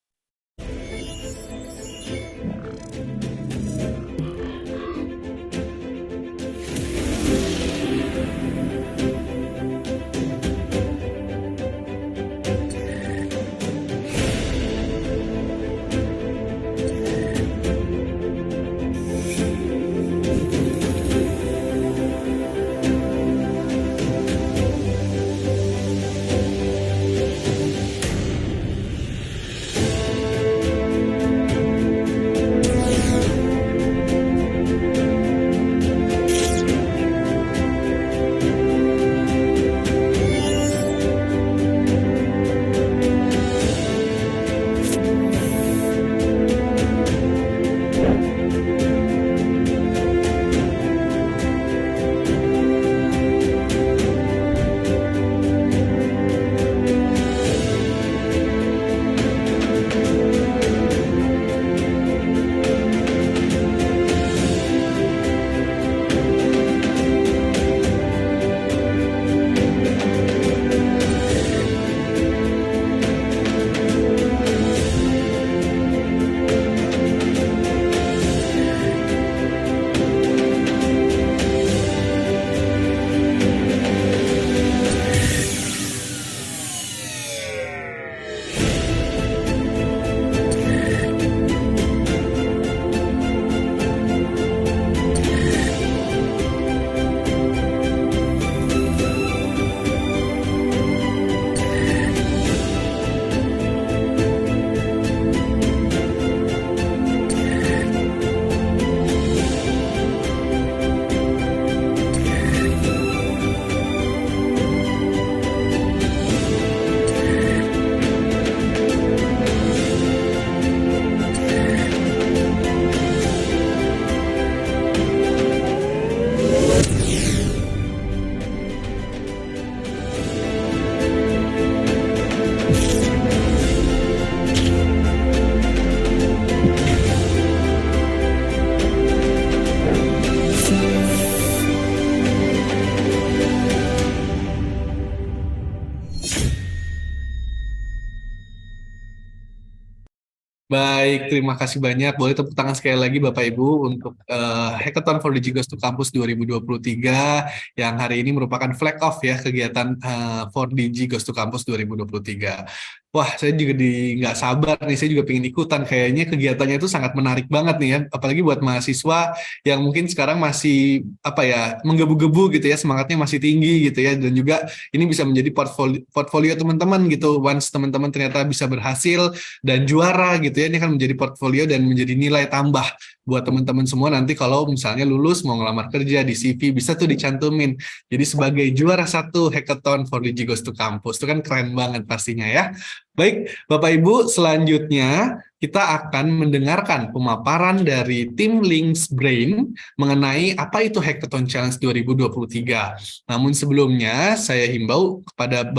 Baik, terima kasih banyak. Boleh tepuk tangan sekali lagi Bapak Ibu untuk Hackathon for Digi Goes to Campus 2023 yang hari ini merupakan flag off ya kegiatan for Digi Goes to Campus 2023. Wah, saya juga nggak sabar nih, saya juga pengen ikutan. Kayaknya kegiatannya itu sangat menarik banget nih ya, apalagi buat mahasiswa yang mungkin sekarang masih apa ya menggebu-gebu gitu ya, semangatnya masih tinggi gitu ya, dan juga ini bisa menjadi portfolio teman-teman gitu. Once teman-teman ternyata bisa berhasil dan juara gitu ya, ini akan menjadi portfolio dan menjadi nilai tambah buat teman-teman semua nanti kalau misalnya lulus mau ngelamar kerja di CV bisa tuh dicantumin jadi sebagai juara satu hackathon for Digi Goes to Campus. Itu kan keren banget pastinya ya. Baik Bapak Ibu, selanjutnya kita akan mendengarkan pemaparan dari tim Links Brain mengenai apa itu Hackathon Challenge 2023. Namun sebelumnya saya himbau kepada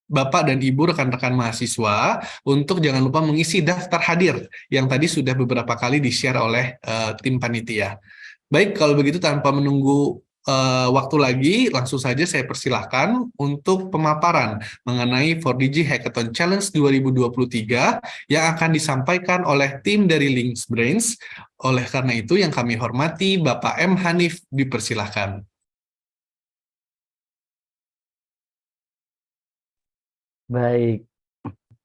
Bapak dan Ibu rekan-rekan mahasiswa untuk jangan lupa mengisi daftar hadir yang tadi sudah beberapa kali di-share oleh tim panitia. Baik, kalau begitu tanpa menunggu waktu lagi, langsung saja saya persilahkan untuk pemaparan mengenai 4DG Hackathon Challenge 2023 yang akan disampaikan oleh tim dari Links Brains. Oleh karena itu, yang kami hormati Bapak M. Hanif, dipersilahkan.
Baik,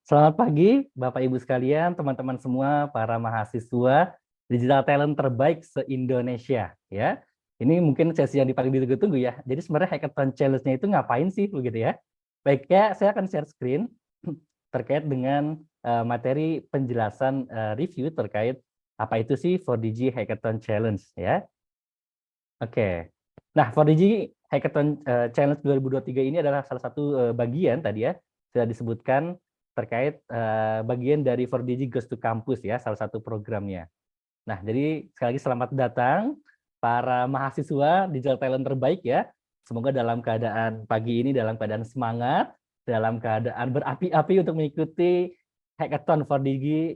selamat pagi Bapak Ibu sekalian, teman-teman semua, para mahasiswa digital talent terbaik se-Indonesia ya. Ini mungkin sesi yang paling ditunggu-tunggu ya. Jadi sebenarnya Hackathon Challenge-nya itu ngapain sih begitu ya? Baik ya, saya akan share screen terkait dengan materi penjelasan review terkait apa itu sih 4DG Hackathon Challenge ya. Oke. Nah, 4DG Hackathon Challenge 2023 ini adalah salah satu bagian tadi ya sudah disebutkan terkait bagian dari 4DG Goes to Campus ya, salah satu programnya. Nah, jadi sekali lagi selamat datang para mahasiswa digital talent terbaik ya. Semoga dalam keadaan pagi ini dalam keadaan semangat, dalam keadaan berapi-api untuk mengikuti Hackathon 4DG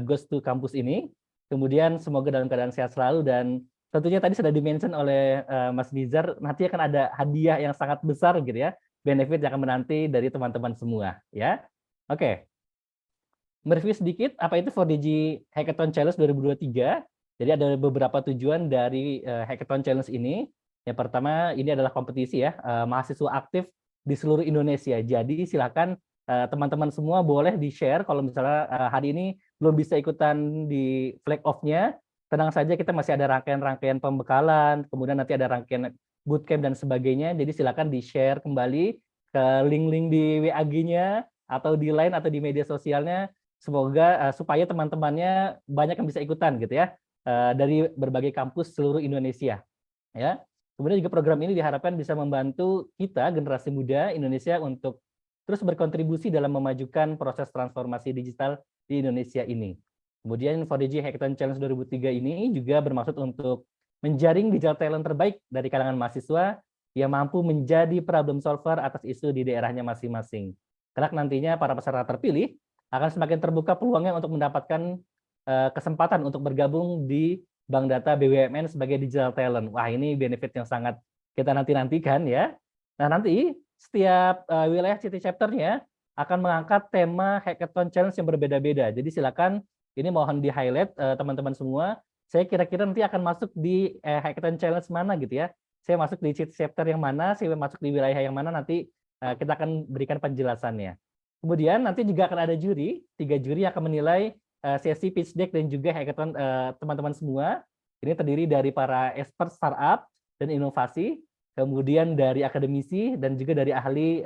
Goes to Campus ini. Kemudian semoga dalam keadaan sehat selalu dan tentunya tadi sudah di-mention oleh Mas Nizar, nanti akan ada hadiah yang sangat besar gitu ya, benefit yang akan menanti dari teman-teman semua ya. Oke. Mereview sedikit apa itu 4DG Hackathon Challenge 2023. Jadi ada beberapa tujuan dari Hackathon Challenge ini. Yang pertama ini adalah kompetisi ya, mahasiswa aktif di seluruh Indonesia. Jadi silakan teman-teman semua boleh di-share kalau misalnya hari ini belum bisa ikutan di flag off-nya, tenang saja kita masih ada rangkaian-rangkaian pembekalan, kemudian nanti ada rangkaian bootcamp dan sebagainya. Jadi silakan di-share kembali ke link-link di WA-nya atau di Line atau di media sosialnya. Semoga supaya teman-temannya banyak yang bisa ikutan gitu ya dari berbagai kampus seluruh Indonesia. Ya. Kemudian juga program ini diharapkan bisa membantu kita generasi muda Indonesia untuk terus berkontribusi dalam memajukan proses transformasi digital di Indonesia ini. Kemudian 4DG Hackathon Challenge 2003 ini juga bermaksud untuk menjaring digital talent terbaik dari kalangan mahasiswa yang mampu menjadi problem solver atas isu di daerahnya masing-masing. Karena nantinya para peserta terpilih akan semakin terbuka peluangnya untuk mendapatkan kesempatan untuk bergabung di Bank Data BUMN sebagai digital talent. Wah, ini benefit yang sangat kita nanti-nantikan ya. Nah, nanti setiap wilayah city chapter-nya akan mengangkat tema Hackathon Challenge yang berbeda-beda. Jadi silakan ini mohon di-highlight teman-teman semua. Saya kira-kira nanti akan masuk di Hackathon Challenge mana gitu ya. Saya masuk di city chapter yang mana, saya masuk di wilayah yang mana, nanti kita akan berikan penjelasannya. Kemudian nanti juga akan ada juri, 3 juri yang akan menilai sesi pitch deck dan juga hackathon teman-teman semua. Ini terdiri dari para expert startup dan inovasi, kemudian dari akademisi dan juga dari ahli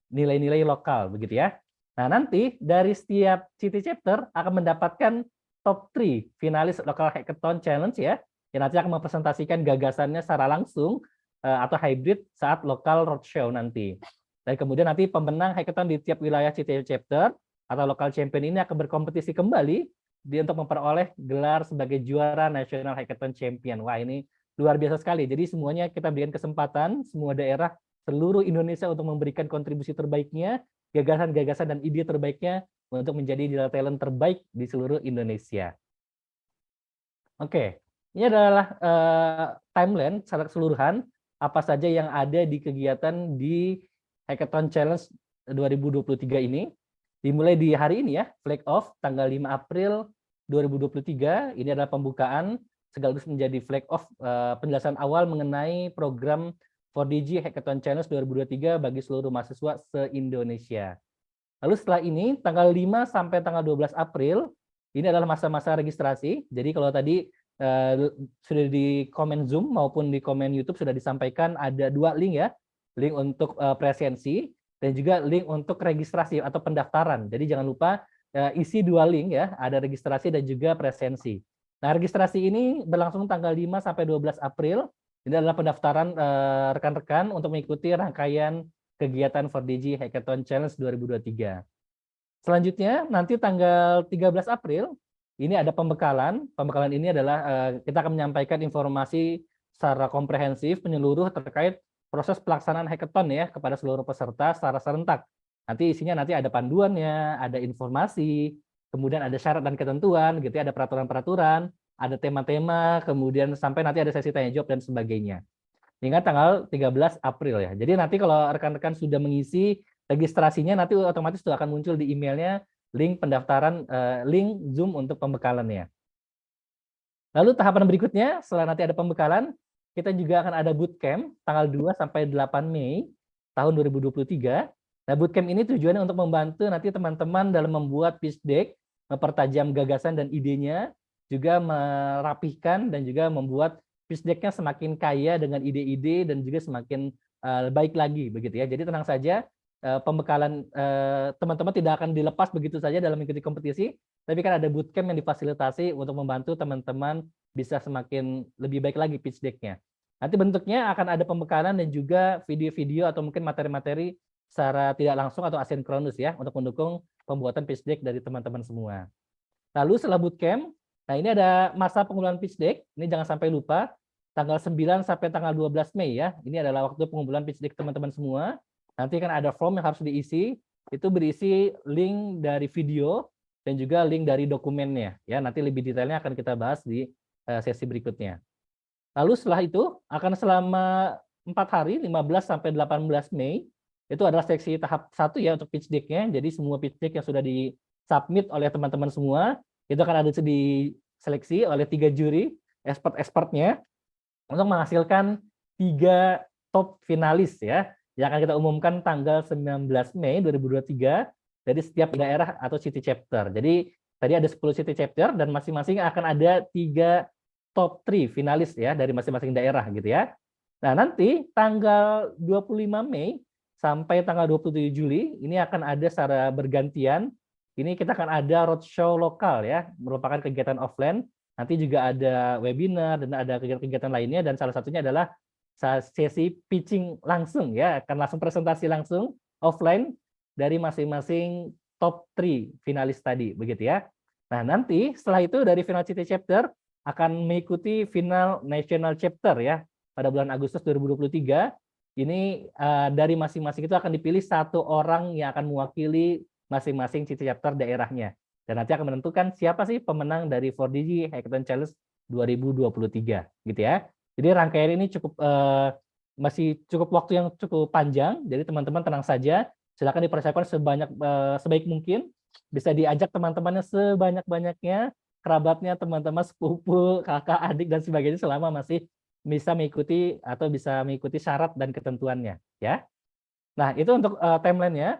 nilai-nilai lokal begitu ya. Nah, nanti dari setiap city chapter akan mendapatkan top 3 finalis lokal hackathon challenge ya, yang nanti akan mempresentasikan gagasannya secara langsung atau hybrid saat lokal roadshow nanti. Dan kemudian nanti pemenang hackathon di tiap wilayah city chapter atau local champion ini akan berkompetisi kembali untuk memperoleh gelar sebagai juara National Hackathon Champion. Wah, ini luar biasa sekali. Jadi semuanya kita berikan kesempatan, semua daerah seluruh Indonesia untuk memberikan kontribusi terbaiknya, gagasan-gagasan dan ide terbaiknya untuk menjadi digital talent terbaik di seluruh Indonesia. Oke, ini adalah timeline secara keseluruhan apa saja yang ada di kegiatan di Hackathon Challenge 2023 ini. dimulai di hari ini ya, flag off tanggal 5 April 2023. Ini adalah pembukaan sekaligus menjadi flag off penjelasan awal mengenai program 4DG Hackathon Challenge 2023 bagi seluruh mahasiswa se-Indonesia. Lalu setelah ini tanggal 5 sampai tanggal 12 April ini adalah masa-masa registrasi. Jadi kalau tadi sudah di komen Zoom maupun di komen YouTube sudah disampaikan ada 2 link ya, link untuk presensi dan juga link untuk registrasi atau pendaftaran. Jadi jangan lupa isi 2 link ya, ada registrasi dan juga presensi. Nah, registrasi ini berlangsung tanggal 5 sampai 12 April. Ini adalah pendaftaran rekan-rekan untuk mengikuti rangkaian kegiatan 4DG Hackathon Challenge 2023. Selanjutnya nanti tanggal 13 April ini ada pembekalan. Pembekalan ini adalah kita akan menyampaikan informasi secara komprehensif menyeluruh terkait proses pelaksanaan hackathon ya kepada seluruh peserta secara serentak. Nanti isinya nanti ada panduannya, ada informasi, kemudian ada syarat dan ketentuan gitu ya, ada peraturan-peraturan, ada tema-tema, kemudian sampai nanti ada sesi tanya jawab dan sebagainya. Hingga tanggal 13 April ya. Jadi nanti kalau rekan-rekan sudah mengisi registrasinya nanti otomatis itu akan muncul di emailnya link pendaftaran, link Zoom untuk pembekalannya. Lalu tahapan berikutnya setelah nanti ada pembekalan, kita juga akan ada bootcamp tanggal 2 sampai 8 Mei tahun 2023. Nah, bootcamp ini tujuannya untuk membantu nanti teman-teman dalam membuat pitch deck, mempertajam gagasan dan idenya, juga merapihkan dan juga membuat pitch deck-nya semakin kaya dengan ide-ide dan juga semakin baik lagi begitu ya. Jadi tenang saja, pembekalan teman-teman tidak akan dilepas begitu saja dalam mengikuti kompetisi, tapi kan ada bootcamp yang difasilitasi untuk membantu teman-teman bisa semakin lebih baik lagi pitch deck-nya. Nanti bentuknya akan ada pembekalan dan juga video-video atau mungkin materi-materi secara tidak langsung atau asinkronus ya untuk mendukung pembuatan pitch deck dari teman-teman semua. Lalu setelah bootcamp, nah ini ada masa pengumpulan pitch deck. Ini jangan sampai lupa tanggal 9 sampai tanggal 12 Mei ya. Ini adalah waktu pengumpulan pitch deck teman-teman semua. Nanti kan ada form yang harus diisi. Itu berisi link dari video dan juga link dari dokumennya ya. Nanti lebih detailnya akan kita bahas di sesi berikutnya. Lalu setelah itu akan selama 4 hari 15 sampai 18 Mei itu adalah seksi tahap 1 ya untuk pitch deck-nya. Jadi semua pitch deck yang sudah disubmit oleh teman-teman semua itu akan ada diseleksi oleh 3 juri expert-expertnya untuk menghasilkan 3 top finalis ya yang akan kita umumkan tanggal 19 Mei 2023 dari setiap daerah atau city chapter. Jadi tadi ada 10 city chapter dan masing-masing akan ada 3 top 3 finalis ya dari masing-masing daerah gitu ya. Nah, nanti tanggal 25 Mei sampai tanggal 27 Juli ini akan ada secara bergantian. Ini kita akan ada roadshow lokal ya, merupakan kegiatan offline. Nanti juga ada webinar dan ada kegiatan-kegiatan lainnya dan salah satunya adalah sesi pitching langsung ya, akan langsung presentasi langsung offline dari masing-masing top 3 finalis tadi begitu ya. Nah, nanti setelah itu dari final city chapter akan mengikuti final national chapter ya pada bulan Agustus 2023. Ini dari masing-masing itu akan dipilih 1 orang yang akan mewakili masing-masing city chapter daerahnya. Dan nanti akan menentukan siapa sih pemenang dari 4DG Hackathon Challenge 2023 gitu ya. Jadi rangkaian ini masih cukup waktu yang cukup panjang. Jadi teman-teman tenang saja, silakan dipersiapkan sebaik mungkin. Bisa diajak teman-temannya sebanyak-banyaknya, kerabatnya, teman-teman, sepupu, kakak, adik dan sebagainya selama masih bisa mengikuti atau bisa mengikuti syarat dan ketentuannya ya. Nah, itu untuk timeline-nya.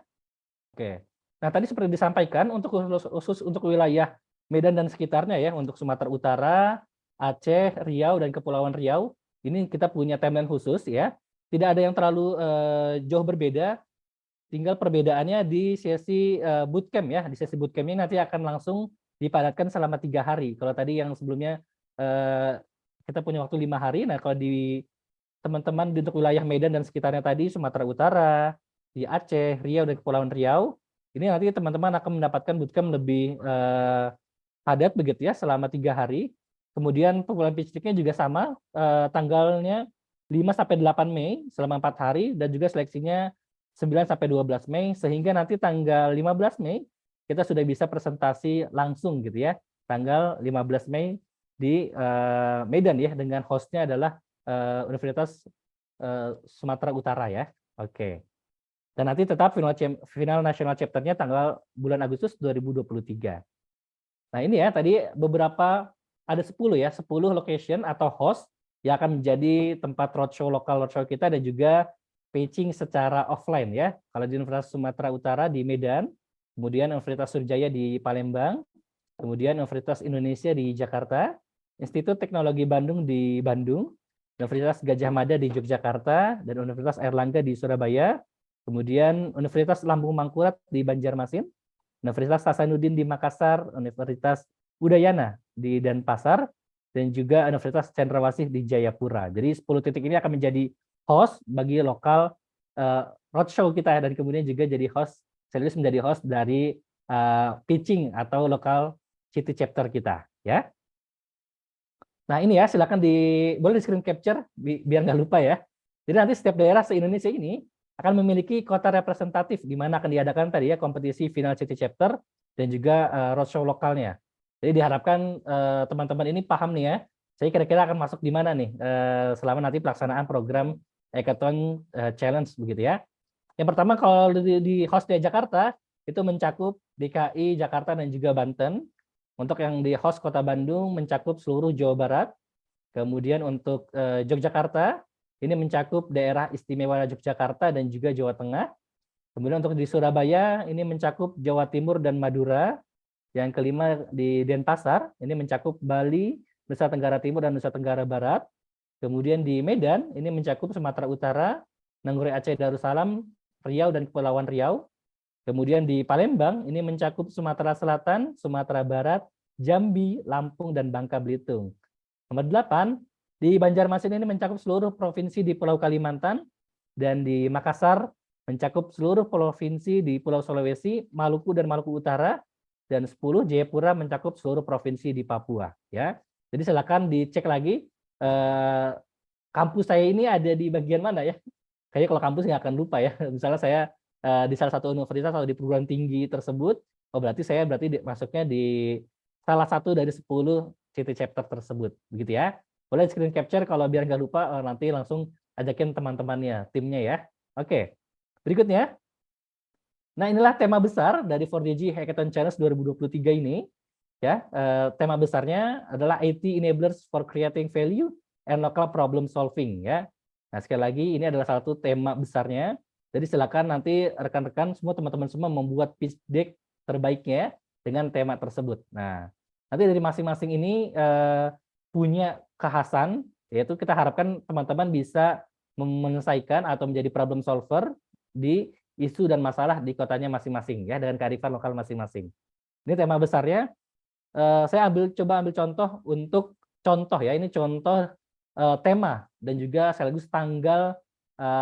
Oke. Nah, tadi seperti disampaikan untuk khusus untuk wilayah Medan dan sekitarnya ya, untuk Sumatera Utara, Aceh, Riau dan Kepulauan Riau, ini kita punya timeline khusus ya. Tidak ada yang terlalu jauh berbeda. Tinggal perbedaannya di sesi bootcamp ya. Di sesi bootcamp ini nanti akan langsung dipadatkan selama 3 hari. Kalau tadi yang sebelumnya kita punya waktu 5 hari. Nah, kalau di teman-teman untuk wilayah Medan dan sekitarnya tadi, Sumatera Utara, di Aceh, Riau dan Kepulauan Riau, ini nanti teman-teman akan mendapatkan bootcamp lebih padat begitu ya selama 3 hari. Kemudian pengumpulan pitch deck-nya juga sama, tanggalnya 5 sampai 8 Mei selama 4 hari dan juga seleksinya 9 sampai 12 Mei sehingga nanti tanggal 15 Mei kita sudah bisa presentasi langsung gitu ya. Tanggal 15 Mei di Medan ya dengan hostnya adalah Universitas Sumatera Utara ya. Oke. Dan nanti tetap final national chapter-nya tanggal bulan Agustus 2023. Nah ini ya, tadi beberapa, ada 10 ya, 10 location atau host yang akan menjadi tempat roadshow lokal roadshow kita dan juga pitching secara offline ya. Kalau di Universitas Sumatera Utara di Medan, kemudian Universitas Sriwijaya di Palembang, kemudian Universitas Indonesia di Jakarta, Institut Teknologi Bandung di Bandung, Universitas Gajah Mada di Yogyakarta, dan Universitas Airlangga di Surabaya, kemudian Universitas Lambung Mangkurat di Banjarmasin, Universitas Hasanuddin di Makassar, Universitas Udayana di Denpasar, dan juga Universitas Cendrawasih di Jayapura. Jadi 10 titik ini akan menjadi host bagi lokal roadshow kita, dan kemudian juga jadi host, sekaligus menjadi host dari pitching atau lokal city chapter kita. Ya. Nah ini ya, silakan boleh di screen capture biar nggak lupa ya. Jadi nanti setiap daerah se-Indonesia ini akan memiliki kota representatif di mana akan diadakan tadi ya kompetisi final city chapter dan juga roadshow lokalnya. Jadi diharapkan teman-teman ini paham nih ya, saya kira-kira akan masuk di mana nih selama nanti pelaksanaan program Hackathon Challenge begitu ya. Yang pertama kalau di host di Jakarta itu mencakup DKI, Jakarta dan juga Banten. Untuk yang di host Kota Bandung mencakup seluruh Jawa Barat. Kemudian untuk Yogyakarta ini mencakup daerah istimewa Yogyakarta dan juga Jawa Tengah. Kemudian untuk di Surabaya ini mencakup Jawa Timur dan Madura. Yang kelima di Denpasar ini mencakup Bali, Nusa Tenggara Timur dan Nusa Tenggara Barat. Kemudian di Medan ini mencakup Sumatera Utara, Nanggure Aceh Darussalam, Riau dan Kepulauan Riau. Kemudian di Palembang ini mencakup Sumatera Selatan, Sumatera Barat, Jambi, Lampung dan Bangka Belitung. Nomor 8 di Banjarmasin ini mencakup seluruh provinsi di Pulau Kalimantan, dan di Makassar mencakup seluruh provinsi di Pulau Sulawesi, Maluku dan Maluku Utara, dan 10 Jayapura mencakup seluruh provinsi di Papua. Ya, jadi silakan dicek lagi kampus saya ini ada di bagian mana ya. Kayaknya kalau kampus nggak akan lupa ya. Misalnya saya di salah satu universitas atau di perguruan tinggi tersebut, oh berarti saya masuknya di salah satu dari 10 city chapter tersebut, begitu ya. Boleh screen capture kalau biar nggak lupa, nanti langsung ajakin teman-temannya, timnya ya. Oke, berikutnya. Nah inilah tema besar dari 4DG Hackathon Challenge 2023 ini. Ya, tema besarnya adalah IT Enablers for Creating Value and Local Problem Solving. Ya. Nah sekali lagi ini adalah salah satu tema besarnya. Jadi silakan nanti rekan-rekan semua, teman-teman semua membuat pitch deck terbaiknya dengan tema tersebut. Nah, nanti dari masing-masing ini punya kekhasan, yaitu kita harapkan teman-teman bisa menyelesaikan atau menjadi problem solver di isu dan masalah di kotanya masing-masing ya, dengan kearifan lokal masing-masing. Ini tema besarnya. Saya coba ambil contoh untuk contoh ya, ini contoh tema dan juga sekaligus tanggal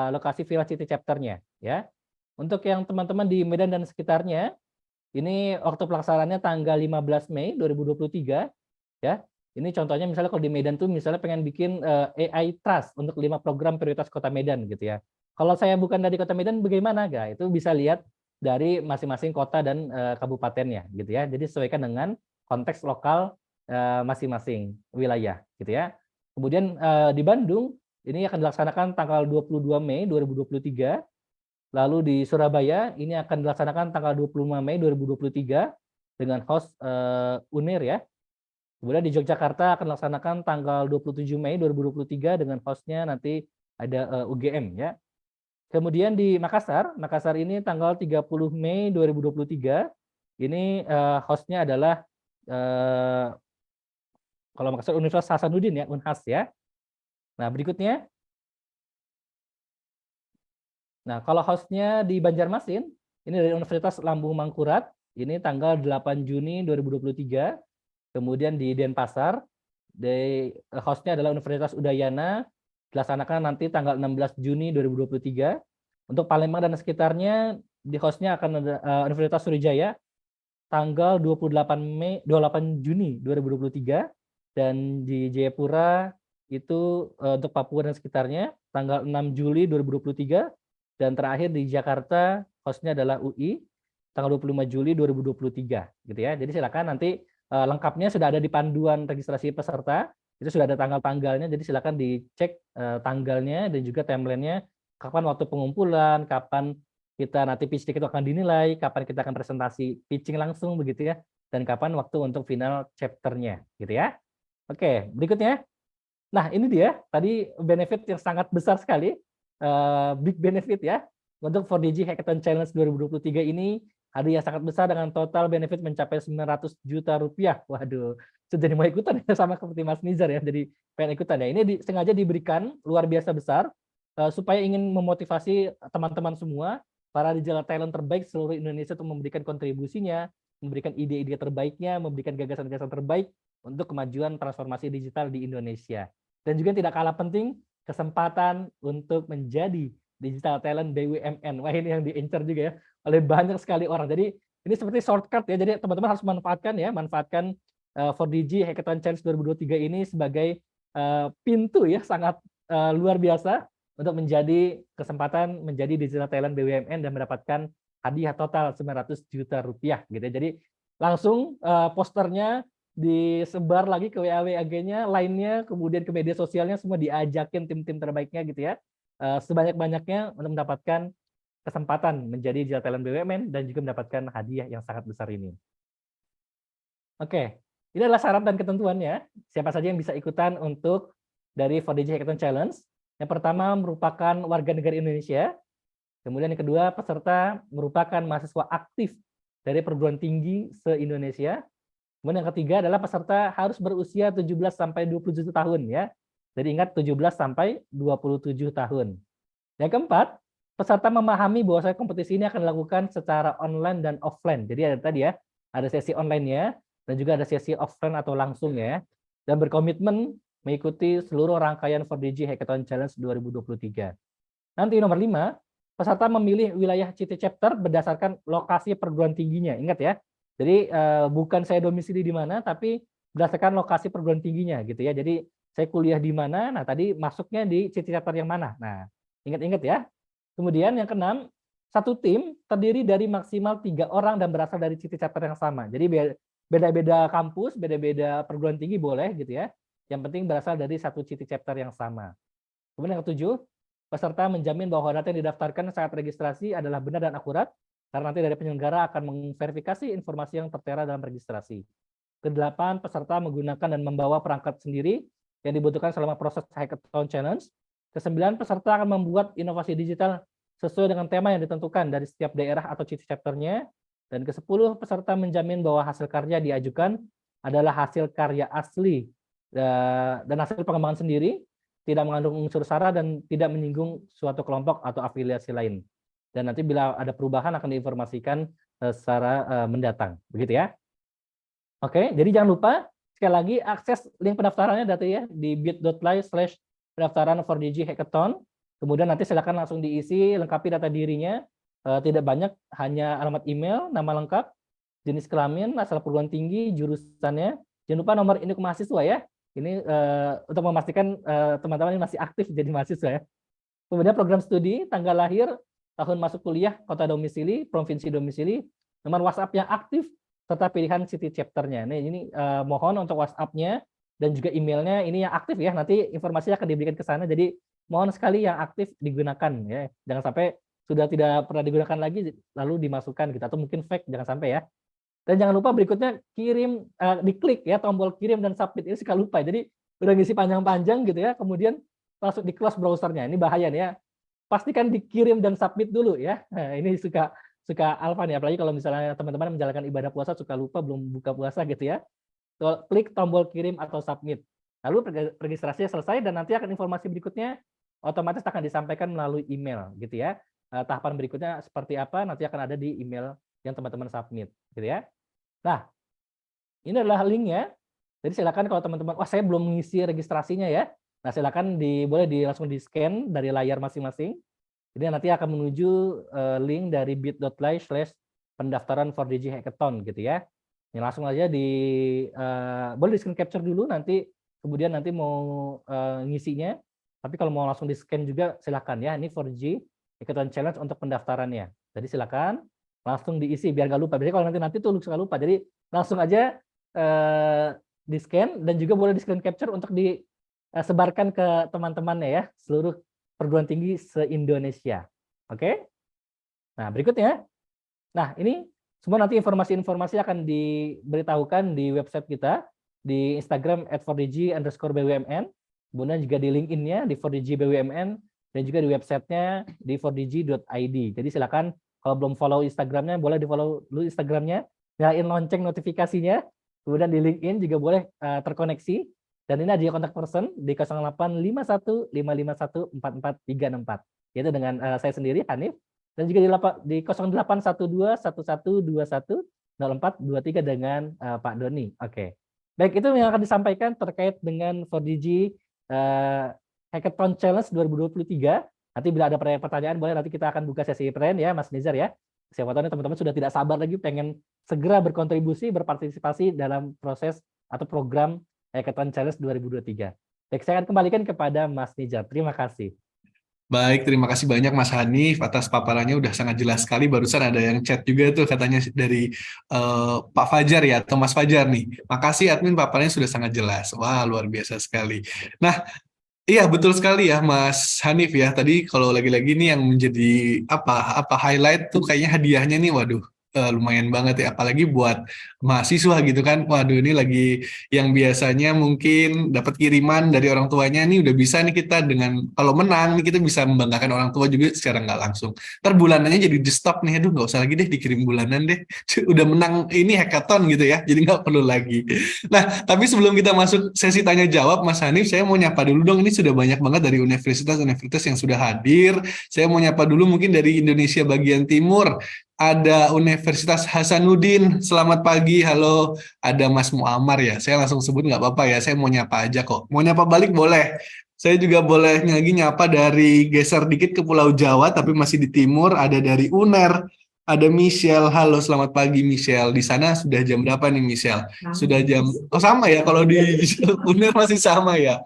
lokasi Villa City Chapter-nya ya. Untuk yang teman-teman di Medan dan sekitarnya, ini waktu pelaksanaannya tanggal 15 Mei 2023 ya. Ini contohnya misalnya kalau di Medan tuh misalnya pengen bikin AI Trust untuk 5 program prioritas Kota Medan gitu ya. Kalau saya bukan dari Kota Medan bagaimana, Itu bisa lihat dari masing-masing kota dan kabupatennya gitu ya. Jadi sesuaikan dengan konteks lokal masing-masing wilayah gitu ya. Kemudian di Bandung ini akan dilaksanakan tanggal 22 Mei 2023. Lalu di Surabaya ini akan dilaksanakan tanggal 25 Mei 2023 dengan host UNIR ya. Kemudian di Yogyakarta akan dilaksanakan tanggal 27 Mei 2023 dengan hostnya nanti ada UGM ya. Kemudian di Makassar ini tanggal 30 Mei 2023 ini hostnya adalah kalau Makassar Universitas Hasanuddin ya, Unhas ya. Nah berikutnya, nah kalau hostnya di Banjarmasin ini dari Universitas Lambung Mangkurat ini tanggal 8 Juni 2023. Kemudian di Denpasar, hostnya adalah Universitas Udayana, dilaksanakan nanti tanggal 16 Juni 2023. Untuk Palembang dan sekitarnya, di hostnya akan ada Universitas Sriwijaya, tanggal 28 Juni 2023. Dan di Jayapura, itu untuk Papua dan sekitarnya, tanggal 6 Juli 2023. Dan terakhir di Jakarta, hostnya adalah UI, tanggal 25 Juli 2023. Gitu ya. Jadi silakan nanti lengkapnya sudah ada di panduan registrasi peserta, itu sudah ada tanggal-tanggalnya, jadi silakan dicek tanggalnya dan juga timelinenya, kapan waktu pengumpulan, kapan kita nanti pitch deck itu akan dinilai, kapan kita akan presentasi pitching langsung begitu ya, dan kapan waktu untuk final chapter-nya gitu ya. Oke, berikutnya. Nah, ini dia tadi benefit yang sangat besar sekali, big benefit ya. Untuk 4DG Hackathon Challenge 2023 ini hadiah sangat besar dengan total benefit mencapai 900 juta rupiah. Waduh, sudah jadi mau ikutan ya, sama seperti Mas Nizar ya, jadi pengen ikutan ya. Ini sengaja diberikan luar biasa besar supaya ingin memotivasi teman-teman semua, para digital talent terbaik seluruh Indonesia untuk memberikan kontribusinya, memberikan ide-ide terbaiknya, memberikan gagasan-gagasan terbaik untuk kemajuan transformasi digital di Indonesia. Dan juga yang tidak kalah penting, kesempatan untuk menjadi digital talent BUMN. Wah, ini yang diincar juga ya oleh banyak sekali orang. Jadi ini seperti shortcut ya. Jadi teman-teman harus manfaatkan 4DG Hackathon Challenge 2023 ini sebagai pintu ya sangat luar biasa untuk menjadi kesempatan menjadi digital talent BUMN dan mendapatkan hadiah total 900 juta rupiah gitu ya. Jadi langsung posternya disebar lagi ke WA-WA-nya, lainnya, kemudian ke media sosialnya, semua diajakin tim-tim terbaiknya gitu ya. Sebanyak-banyaknya untuk mendapatkan kesempatan menjadi digital talent BUMN dan juga mendapatkan hadiah yang sangat besar ini. Oke, ini adalah syarat dan ketentuannya. Siapa saja yang bisa ikutan untuk dari 4DG Hackathon Challenge. Yang pertama merupakan warga negara Indonesia. Kemudian yang kedua, peserta merupakan mahasiswa aktif dari perguruan tinggi se-Indonesia. Kemudian yang ketiga adalah peserta harus berusia 17 sampai 27 tahun ya. Jadi ingat 17 sampai 27 tahun. Yang keempat, peserta memahami bahwa kompetisi ini akan dilakukan secara online dan offline. Jadi ada tadi ya, ada sesi online-nya dan juga ada sesi offline atau langsung ya. Dan berkomitmen mengikuti seluruh rangkaian 4DG Hackathon Challenge 2023. Nanti nomor 5, peserta memilih wilayah city chapter berdasarkan lokasi perguruan tingginya. Ingat ya. Jadi bukan saya domisili di mana, tapi berdasarkan lokasi perguruan tingginya gitu ya. Jadi saya kuliah di mana, nah tadi masuknya di city chapter yang mana. Nah, ingat-ingat ya. Kemudian yang keenam, satu tim terdiri dari maksimal 3 orang dan berasal dari city chapter yang sama. Jadi beda-beda kampus, beda-beda perguruan tinggi boleh gitu ya. Yang penting berasal dari satu city chapter yang sama. Kemudian yang ketujuh, peserta menjamin bahwa data yang didaftarkan saat registrasi adalah benar dan akurat, karena nanti dari penyelenggara akan memverifikasi informasi yang tertera dalam registrasi. Kedelapan, peserta menggunakan dan membawa perangkat sendiri yang dibutuhkan selama proses Hackathon Challenge. Kesembilan, peserta akan membuat inovasi digital sesuai dengan tema yang ditentukan dari setiap daerah atau city chapter-nya. Dan ke-10, peserta menjamin bahwa hasil karya diajukan adalah hasil karya asli dan hasil pengembangan sendiri, tidak mengandung unsur sara dan tidak menyinggung suatu kelompok atau afiliasi lain. Dan nanti bila ada perubahan akan diinformasikan secara mendatang, begitu ya. Oke, jadi jangan lupa sekali lagi akses link pendaftarannya data ya di bit.ly/pendaftaran 4DG Hackathon. Kemudian nanti silakan langsung diisi, lengkapi data dirinya. Tidak banyak, hanya alamat email, nama lengkap, jenis kelamin, asal perguruan tinggi, jurusannya. Jangan lupa nomor induk mahasiswa ya. Ini untuk memastikan teman-teman ini masih aktif jadi mahasiswa ya. Kemudian program studi, tanggal lahir, tahun masuk kuliah, kota domisili, provinsi domisili, nomor WhatsApp yang aktif, serta pilihan city chapter-nya. Nah, ini mohon untuk WhatsApp-nya dan juga emailnya ini yang aktif ya. Nanti informasinya akan diberikan ke sana. Jadi mohon sekali yang aktif digunakan ya. Jangan sampai sudah tidak pernah digunakan lagi lalu dimasukkan gitu atau mungkin fake, jangan sampai ya. Dan jangan lupa berikutnya kirim, diklik ya tombol kirim dan submit, ini suka lupa. Jadi udah ngisi panjang-panjang gitu ya, kemudian langsung di close browsernya. Ini bahaya nih ya. Pastikan dikirim dan submit dulu ya. Nah, ini suka alfa nih, apalagi kalau misalnya teman-teman menjalankan ibadah puasa suka lupa belum buka puasa gitu ya. Klik tombol kirim atau submit. Lalu registrasinya selesai dan nanti akan informasi berikutnya otomatis akan disampaikan melalui email gitu ya. Tahapan berikutnya seperti apa nanti akan ada di email yang teman-teman submit gitu ya. Nah, ini adalah linknya. Jadi silakan kalau teman-teman, wah saya belum mengisi registrasinya ya. Nah silakan boleh langsung di scan dari layar masing-masing. Jadi nanti akan menuju link dari bit.ly/pendaftaran 4DG Hackathon gitu ya. Ini langsung aja boleh di screen capture dulu nanti, kemudian nanti mau ngisinya. Tapi kalau mau langsung di scan juga silakan ya. Ini 4DG Hackathon Challenge untuk pendaftarannya. Jadi silakan langsung diisi biar nggak lupa. Biasanya kalau nanti tuh suka lupa. Jadi langsung aja di scan dan juga boleh di screen capture untuk disebarkan ke teman-temannya ya, seluruh perguruan tinggi se-Indonesia. Oke? Nah, berikutnya. Nah, ini semua nanti informasi-informasi akan diberitahukan di website kita, di Instagram @4dg_bumn, kemudian juga di LinkedIn-nya di 4dg BUMN, dan juga di websitenya di 4dg.id. Jadi silakan kalau belum follow Instagramnya, boleh di-follow dulu Instagramnya, nyalain lonceng notifikasinya, kemudian di LinkedIn juga boleh terkoneksi, dan ini ada kontak person di 0851 551 44364, yaitu dengan saya sendiri, Hanif, dan juga di 081211210423 dengan Pak Doni. Oke. Baik, itu yang akan disampaikan terkait dengan 4DG Hackathon Challenge 2023. Nanti bila ada pertanyaan boleh nanti kita akan buka sesi pertanyaan ya Mas Nizar ya. Siapa tahu teman-teman sudah tidak sabar lagi pengen segera berkontribusi, berpartisipasi dalam proses atau program Hackathon Challenge 2023. Baik, saya akan kembalikan kepada Mas Nizar. Terima kasih.
Baik, terima kasih banyak Mas Hanif atas paparannya udah sangat jelas sekali. Barusan ada yang chat juga tuh katanya dari Pak Fajar ya atau Mas Fajar nih. Makasih admin paparannya sudah sangat jelas. Wah, luar biasa sekali. Nah, iya betul sekali ya Mas Hanif ya. Tadi kalau lagi-lagi nih yang menjadi apa highlight tuh kayaknya hadiahnya nih, waduh lumayan banget ya. Apalagi buat mahasiswa gitu kan. Waduh ini lagi yang biasanya mungkin dapat kiriman dari orang tuanya nih udah bisa nih kita dengan kalau menang nih kita bisa membanggakan orang tua juga secara nggak langsung. Ntar bulanannya jadi di stop nih, aduh nggak usah lagi deh dikirim bulanan deh. Udah menang ini hackathon gitu ya, jadi nggak perlu lagi. Nah, tapi sebelum kita masuk sesi tanya jawab, Mas Hanif, saya mau nyapa dulu dong. Ini sudah banyak banget dari universitas-universitas yang sudah hadir. Saya mau nyapa dulu mungkin dari Indonesia bagian timur. Ada Universitas Hasanuddin, selamat pagi, halo. Ada Mas Muammar ya, saya langsung sebut nggak apa-apa ya, saya mau nyapa aja kok. Mau nyapa balik boleh. Saya juga boleh lagi nyapa dari geser dikit ke Pulau Jawa, tapi masih di timur, ada dari UNER. Ada Michelle, halo selamat pagi Michelle. Di sana sudah jam berapa nih Michelle? Sudah jam, oh sama ya kalau di UNER masih sama ya.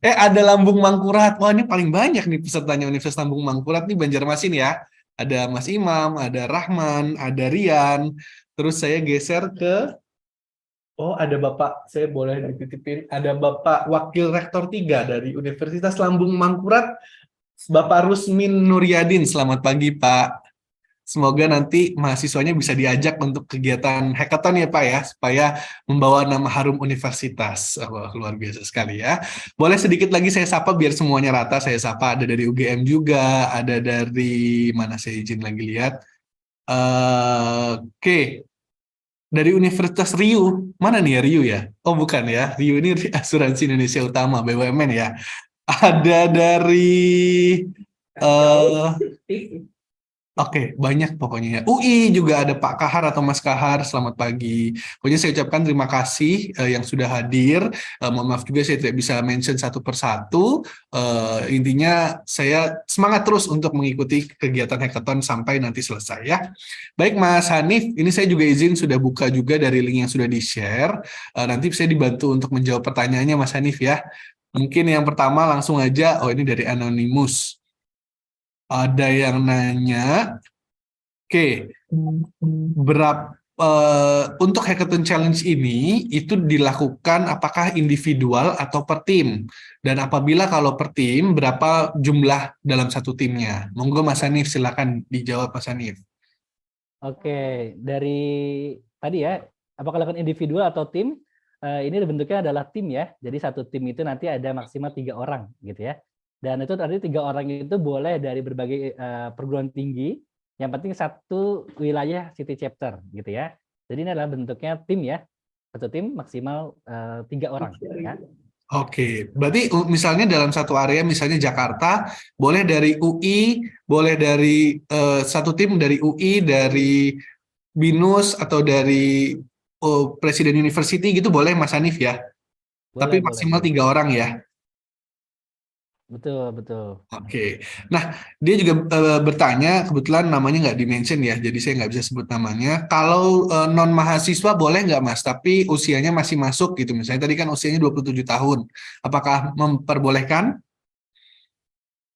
Ada Lambung Mangkurat, wah ini paling banyak nih pesertanya Universitas Lambung Mangkurat nih Banjarmasin ya. Ada Mas Imam, ada Rahman, ada Rian. Terus saya geser ke, oh ada Bapak, saya boleh dititipin, ada Bapak Wakil Rektor 3 dari Universitas Lambung Mangkurat, Bapak Rusmin Nuryadin. Selamat pagi Pak. Semoga nanti mahasiswanya bisa diajak untuk kegiatan hackathon ya Pak ya, supaya membawa nama harum universitas. Wah, luar biasa sekali ya. Boleh sedikit lagi saya sapa biar semuanya rata. Saya sapa ada dari UGM juga, ada dari mana saya izin lagi lihat. Oke. Dari Universitas Riau. Mana nih ya Riau ya? Oh bukan ya, Riau ini Asuransi Indonesia Utama, BUMN ya. Ada dari Oke, banyak pokoknya ya. UI juga ada Pak Kahar atau Mas Kahar, selamat pagi. Pokoknya saya ucapkan terima kasih yang sudah hadir. Mohon maaf juga saya tidak bisa mention satu persatu. Intinya saya semangat terus untuk mengikuti kegiatan hackathon sampai nanti selesai ya. Baik Mas Hanif, ini saya juga izin sudah buka juga dari link yang sudah di-share. Nanti saya dibantu untuk menjawab pertanyaannya Mas Hanif ya. Mungkin yang pertama langsung aja, oh ini dari Anonymous. Ada yang nanya, oke, untuk Hackathon Challenge ini itu dilakukan apakah individual atau per tim? Dan apabila kalau per tim, berapa jumlah dalam satu timnya? Monggo Mas Hanif, silakan dijawab Mas Hanif.
Oke, dari tadi ya, apakah lakukan individual atau tim? Ini bentuknya adalah tim ya. Jadi satu tim itu nanti ada maksimal 3 orang gitu ya. Dan itu tadi 3 orang itu boleh dari berbagai perguruan tinggi. Yang penting satu wilayah city chapter gitu ya. Jadi ini adalah bentuknya tim ya. Satu tim maksimal 3 orang. Ya.
Oke, berarti misalnya dalam satu area, misalnya Jakarta, boleh dari UI, boleh dari satu tim dari UI, dari BINUS atau dari Presiden University gitu boleh Mas Hanif ya. Tapi maksimal 3 orang ya.
Betul, betul.
Oke. Nah, dia juga bertanya, kebetulan namanya nggak di-mention ya, jadi saya nggak bisa sebut namanya. Kalau non-mahasiswa boleh nggak, Mas? Tapi usianya masih masuk gitu. Misalnya tadi kan usianya 27 tahun. Apakah memperbolehkan?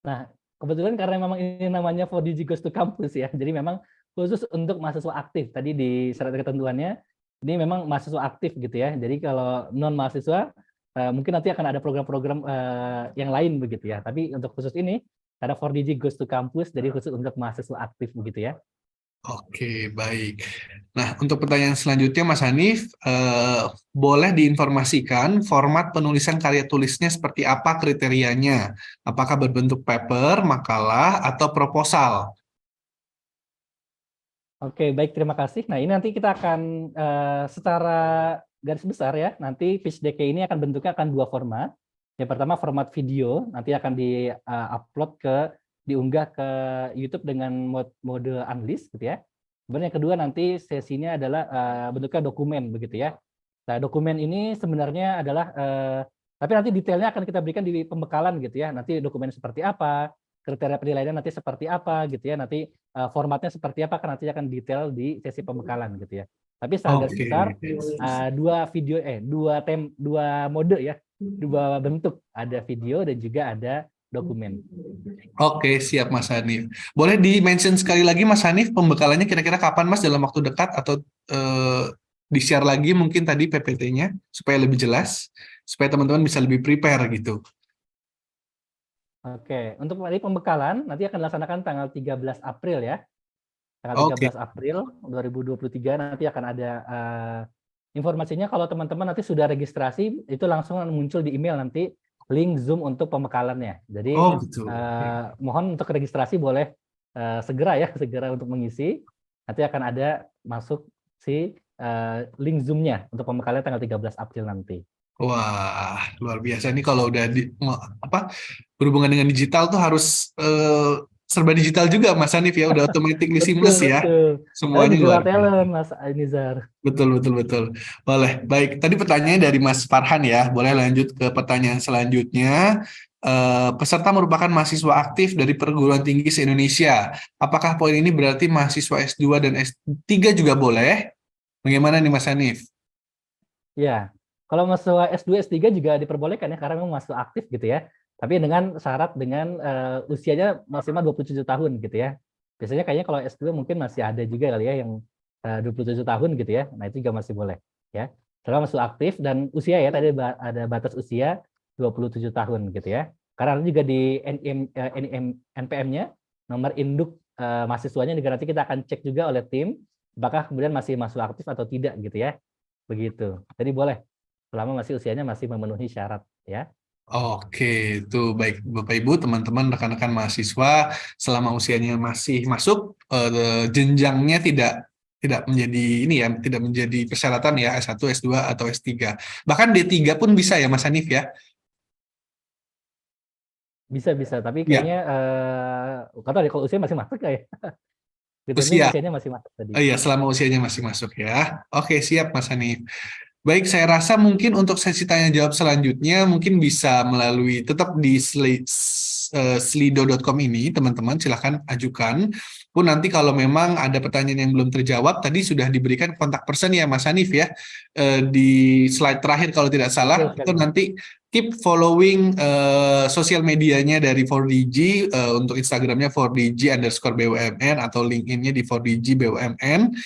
Nah, kebetulan karena memang ini namanya 4DG Goes to Campus ya, jadi memang khusus untuk mahasiswa aktif. Tadi di syarat ketentuannya, ini memang mahasiswa aktif gitu ya. Jadi kalau non-mahasiswa, mungkin nanti akan ada program-program yang lain begitu ya. Tapi untuk khusus ini karena 4DG Goes to Campus, jadi khusus untuk mahasiswa aktif begitu ya.
Oke, baik. Nah, untuk pertanyaan selanjutnya, Mas Hanif, boleh diinformasikan format penulisan karya tulisnya seperti apa kriterianya? Apakah berbentuk paper, makalah, atau proposal?
Oke, baik, terima kasih. Nah, ini nanti kita akan secara garis besar ya, nanti pitch deck ini akan bentuknya akan 2 format. Yang pertama format video, nanti akan di-upload diunggah ke YouTube dengan mode unlist gitu ya. Kemudian yang kedua nanti sesinya adalah bentuknya dokumen begitu ya. Nah, dokumen ini sebenarnya adalah tapi nanti detailnya akan kita berikan di pembekalan gitu ya. Nanti dokumen seperti apa, kriteria penilaiannya nanti seperti apa gitu ya. Nanti formatnya seperti apa kan nanti akan detail di sesi pembekalan gitu ya. Tapi secara garis besar dua mode ya, 2 bentuk, ada video dan juga ada dokumen.
Oke, siap Mas Hanif. Boleh di-mention sekali lagi Mas Hanif, pembekalannya kira-kira kapan Mas, dalam waktu dekat atau di-share lagi mungkin tadi PPT-nya supaya lebih jelas, supaya teman-teman bisa lebih prepare gitu.
Oke, untuk pembekalan nanti akan dilaksanakan tanggal 13 April ya. Tanggal 13 April 2023 nanti akan ada informasinya. Kalau teman-teman nanti sudah registrasi, itu langsung muncul di email nanti link Zoom untuk pembekalannya. Jadi mohon untuk registrasi boleh segera untuk mengisi. Nanti akan ada masuk si link Zoom-nya untuk pembekalan tanggal 13 April nanti.
Wah, luar biasa nih kalau udah berhubungan dengan digital tuh harus serba digital juga Mas Hanif ya, udah automatically seamless ya. Semuanya luar biasa.
Talent Mas Nizar.
Betul. Boleh. Baik, tadi pertanyaannya dari Mas Farhan ya. Boleh lanjut ke pertanyaan selanjutnya. Peserta merupakan mahasiswa aktif dari perguruan tinggi se-Indonesia. Apakah poin ini berarti mahasiswa S2 dan S3 juga boleh? Bagaimana nih Mas Hanif?
Ya, kalau mahasiswa S2, S3 juga diperbolehkan ya, karena memang mahasiswa aktif gitu ya. Tapi dengan syarat dengan usianya maksimal 27 tahun gitu ya. Biasanya kayaknya kalau S2 mungkin masih ada juga kali ya yang 27 tahun gitu ya. Nah, itu juga masih boleh ya. Selama masih aktif dan usia ya, tadi ada batas usia 27 tahun gitu ya. Karena juga di NPM-nya nomor induk mahasiswanya juga nanti kita akan cek juga oleh tim apakah kemudian masih mahasiswa aktif atau tidak gitu ya. Begitu. Jadi boleh selama masih usianya masih memenuhi syarat ya.
Oke, itu baik Bapak Ibu, teman-teman, rekan-rekan mahasiswa, selama usianya masih masuk, jenjangnya tidak menjadi tidak menjadi persyaratan ya S1, S2 atau S3. Bahkan D3 pun bisa ya Mas Hanif ya?
Bisa, tapi kayaknya kalau usia masih masuk ya. Usianya masih masuk tadi.
Iya, selama usianya masih masuk ya. Oke, siap Mas Hanif. Baik, saya rasa mungkin untuk sesi tanya jawab selanjutnya mungkin bisa melalui tetap di slido.com ini, teman-teman silahkan ajukan. Pun nanti kalau memang ada pertanyaan yang belum terjawab, tadi sudah diberikan kontak person ya Mas Hanif ya, di slide terakhir kalau tidak salah, itu nanti keep following sosial medianya dari 4DG, untuk Instagramnya 4DG_BUMN atau LinkedIn-nya di 4DG BUMN.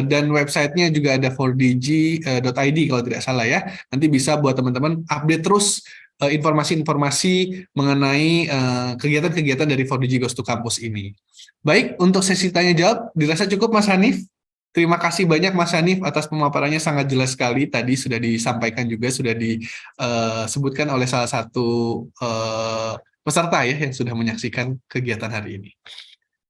Dan websitenya juga ada 4dg.id kalau tidak salah ya. Nanti bisa buat teman-teman update terus informasi-informasi mengenai kegiatan-kegiatan dari 4DG Goes to Campus ini. Baik, untuk sesi tanya jawab dirasa cukup Mas Hanif. Terima kasih banyak Mas Hanif atas pemaparannya, sangat jelas sekali. Tadi sudah disampaikan juga, sudah disebutkan oleh salah satu peserta ya yang sudah menyaksikan kegiatan hari ini.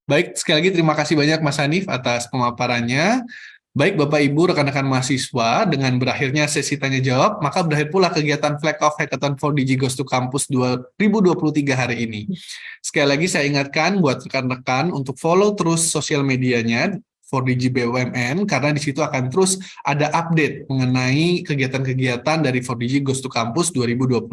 Baik, sekali lagi terima kasih banyak Mas Hanif atas pemaparannya. Baik Bapak Ibu, rekan-rekan mahasiswa, dengan berakhirnya sesi tanya jawab, maka berakhir pula kegiatan Flag Off Hackathon 4DG Goes to Campus 2023 hari ini. Sekali lagi saya ingatkan buat rekan-rekan untuk follow terus sosial medianya 4DG BUMN, karena di situ akan terus ada update mengenai kegiatan-kegiatan dari 4DG Goes to Campus 2023.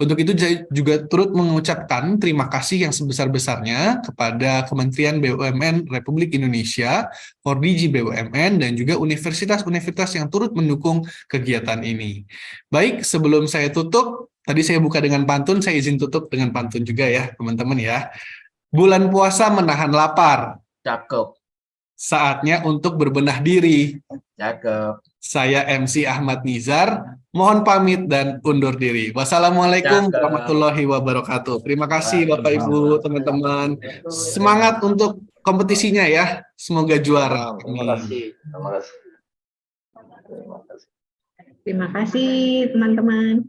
Untuk itu saya juga turut mengucapkan terima kasih yang sebesar-besarnya kepada Kementerian BUMN Republik Indonesia, 4DG BUMN, dan juga universitas-universitas yang turut mendukung kegiatan ini. Baik, sebelum saya tutup, tadi saya buka dengan pantun, saya izin tutup dengan pantun juga ya, teman-teman ya. Bulan puasa menahan lapar.
Cakep.
Saatnya untuk berbenah diri.
Cakep.
Saya MC Ahmad Nizar, mohon pamit dan undur diri. Wassalamualaikum warahmatullahi wabarakatuh. Terima kasih Bapak Ibu, teman-teman. Semangat untuk kompetisinya ya. Semoga juara.
Terima kasih. Terima kasih.
Terima kasih teman-teman.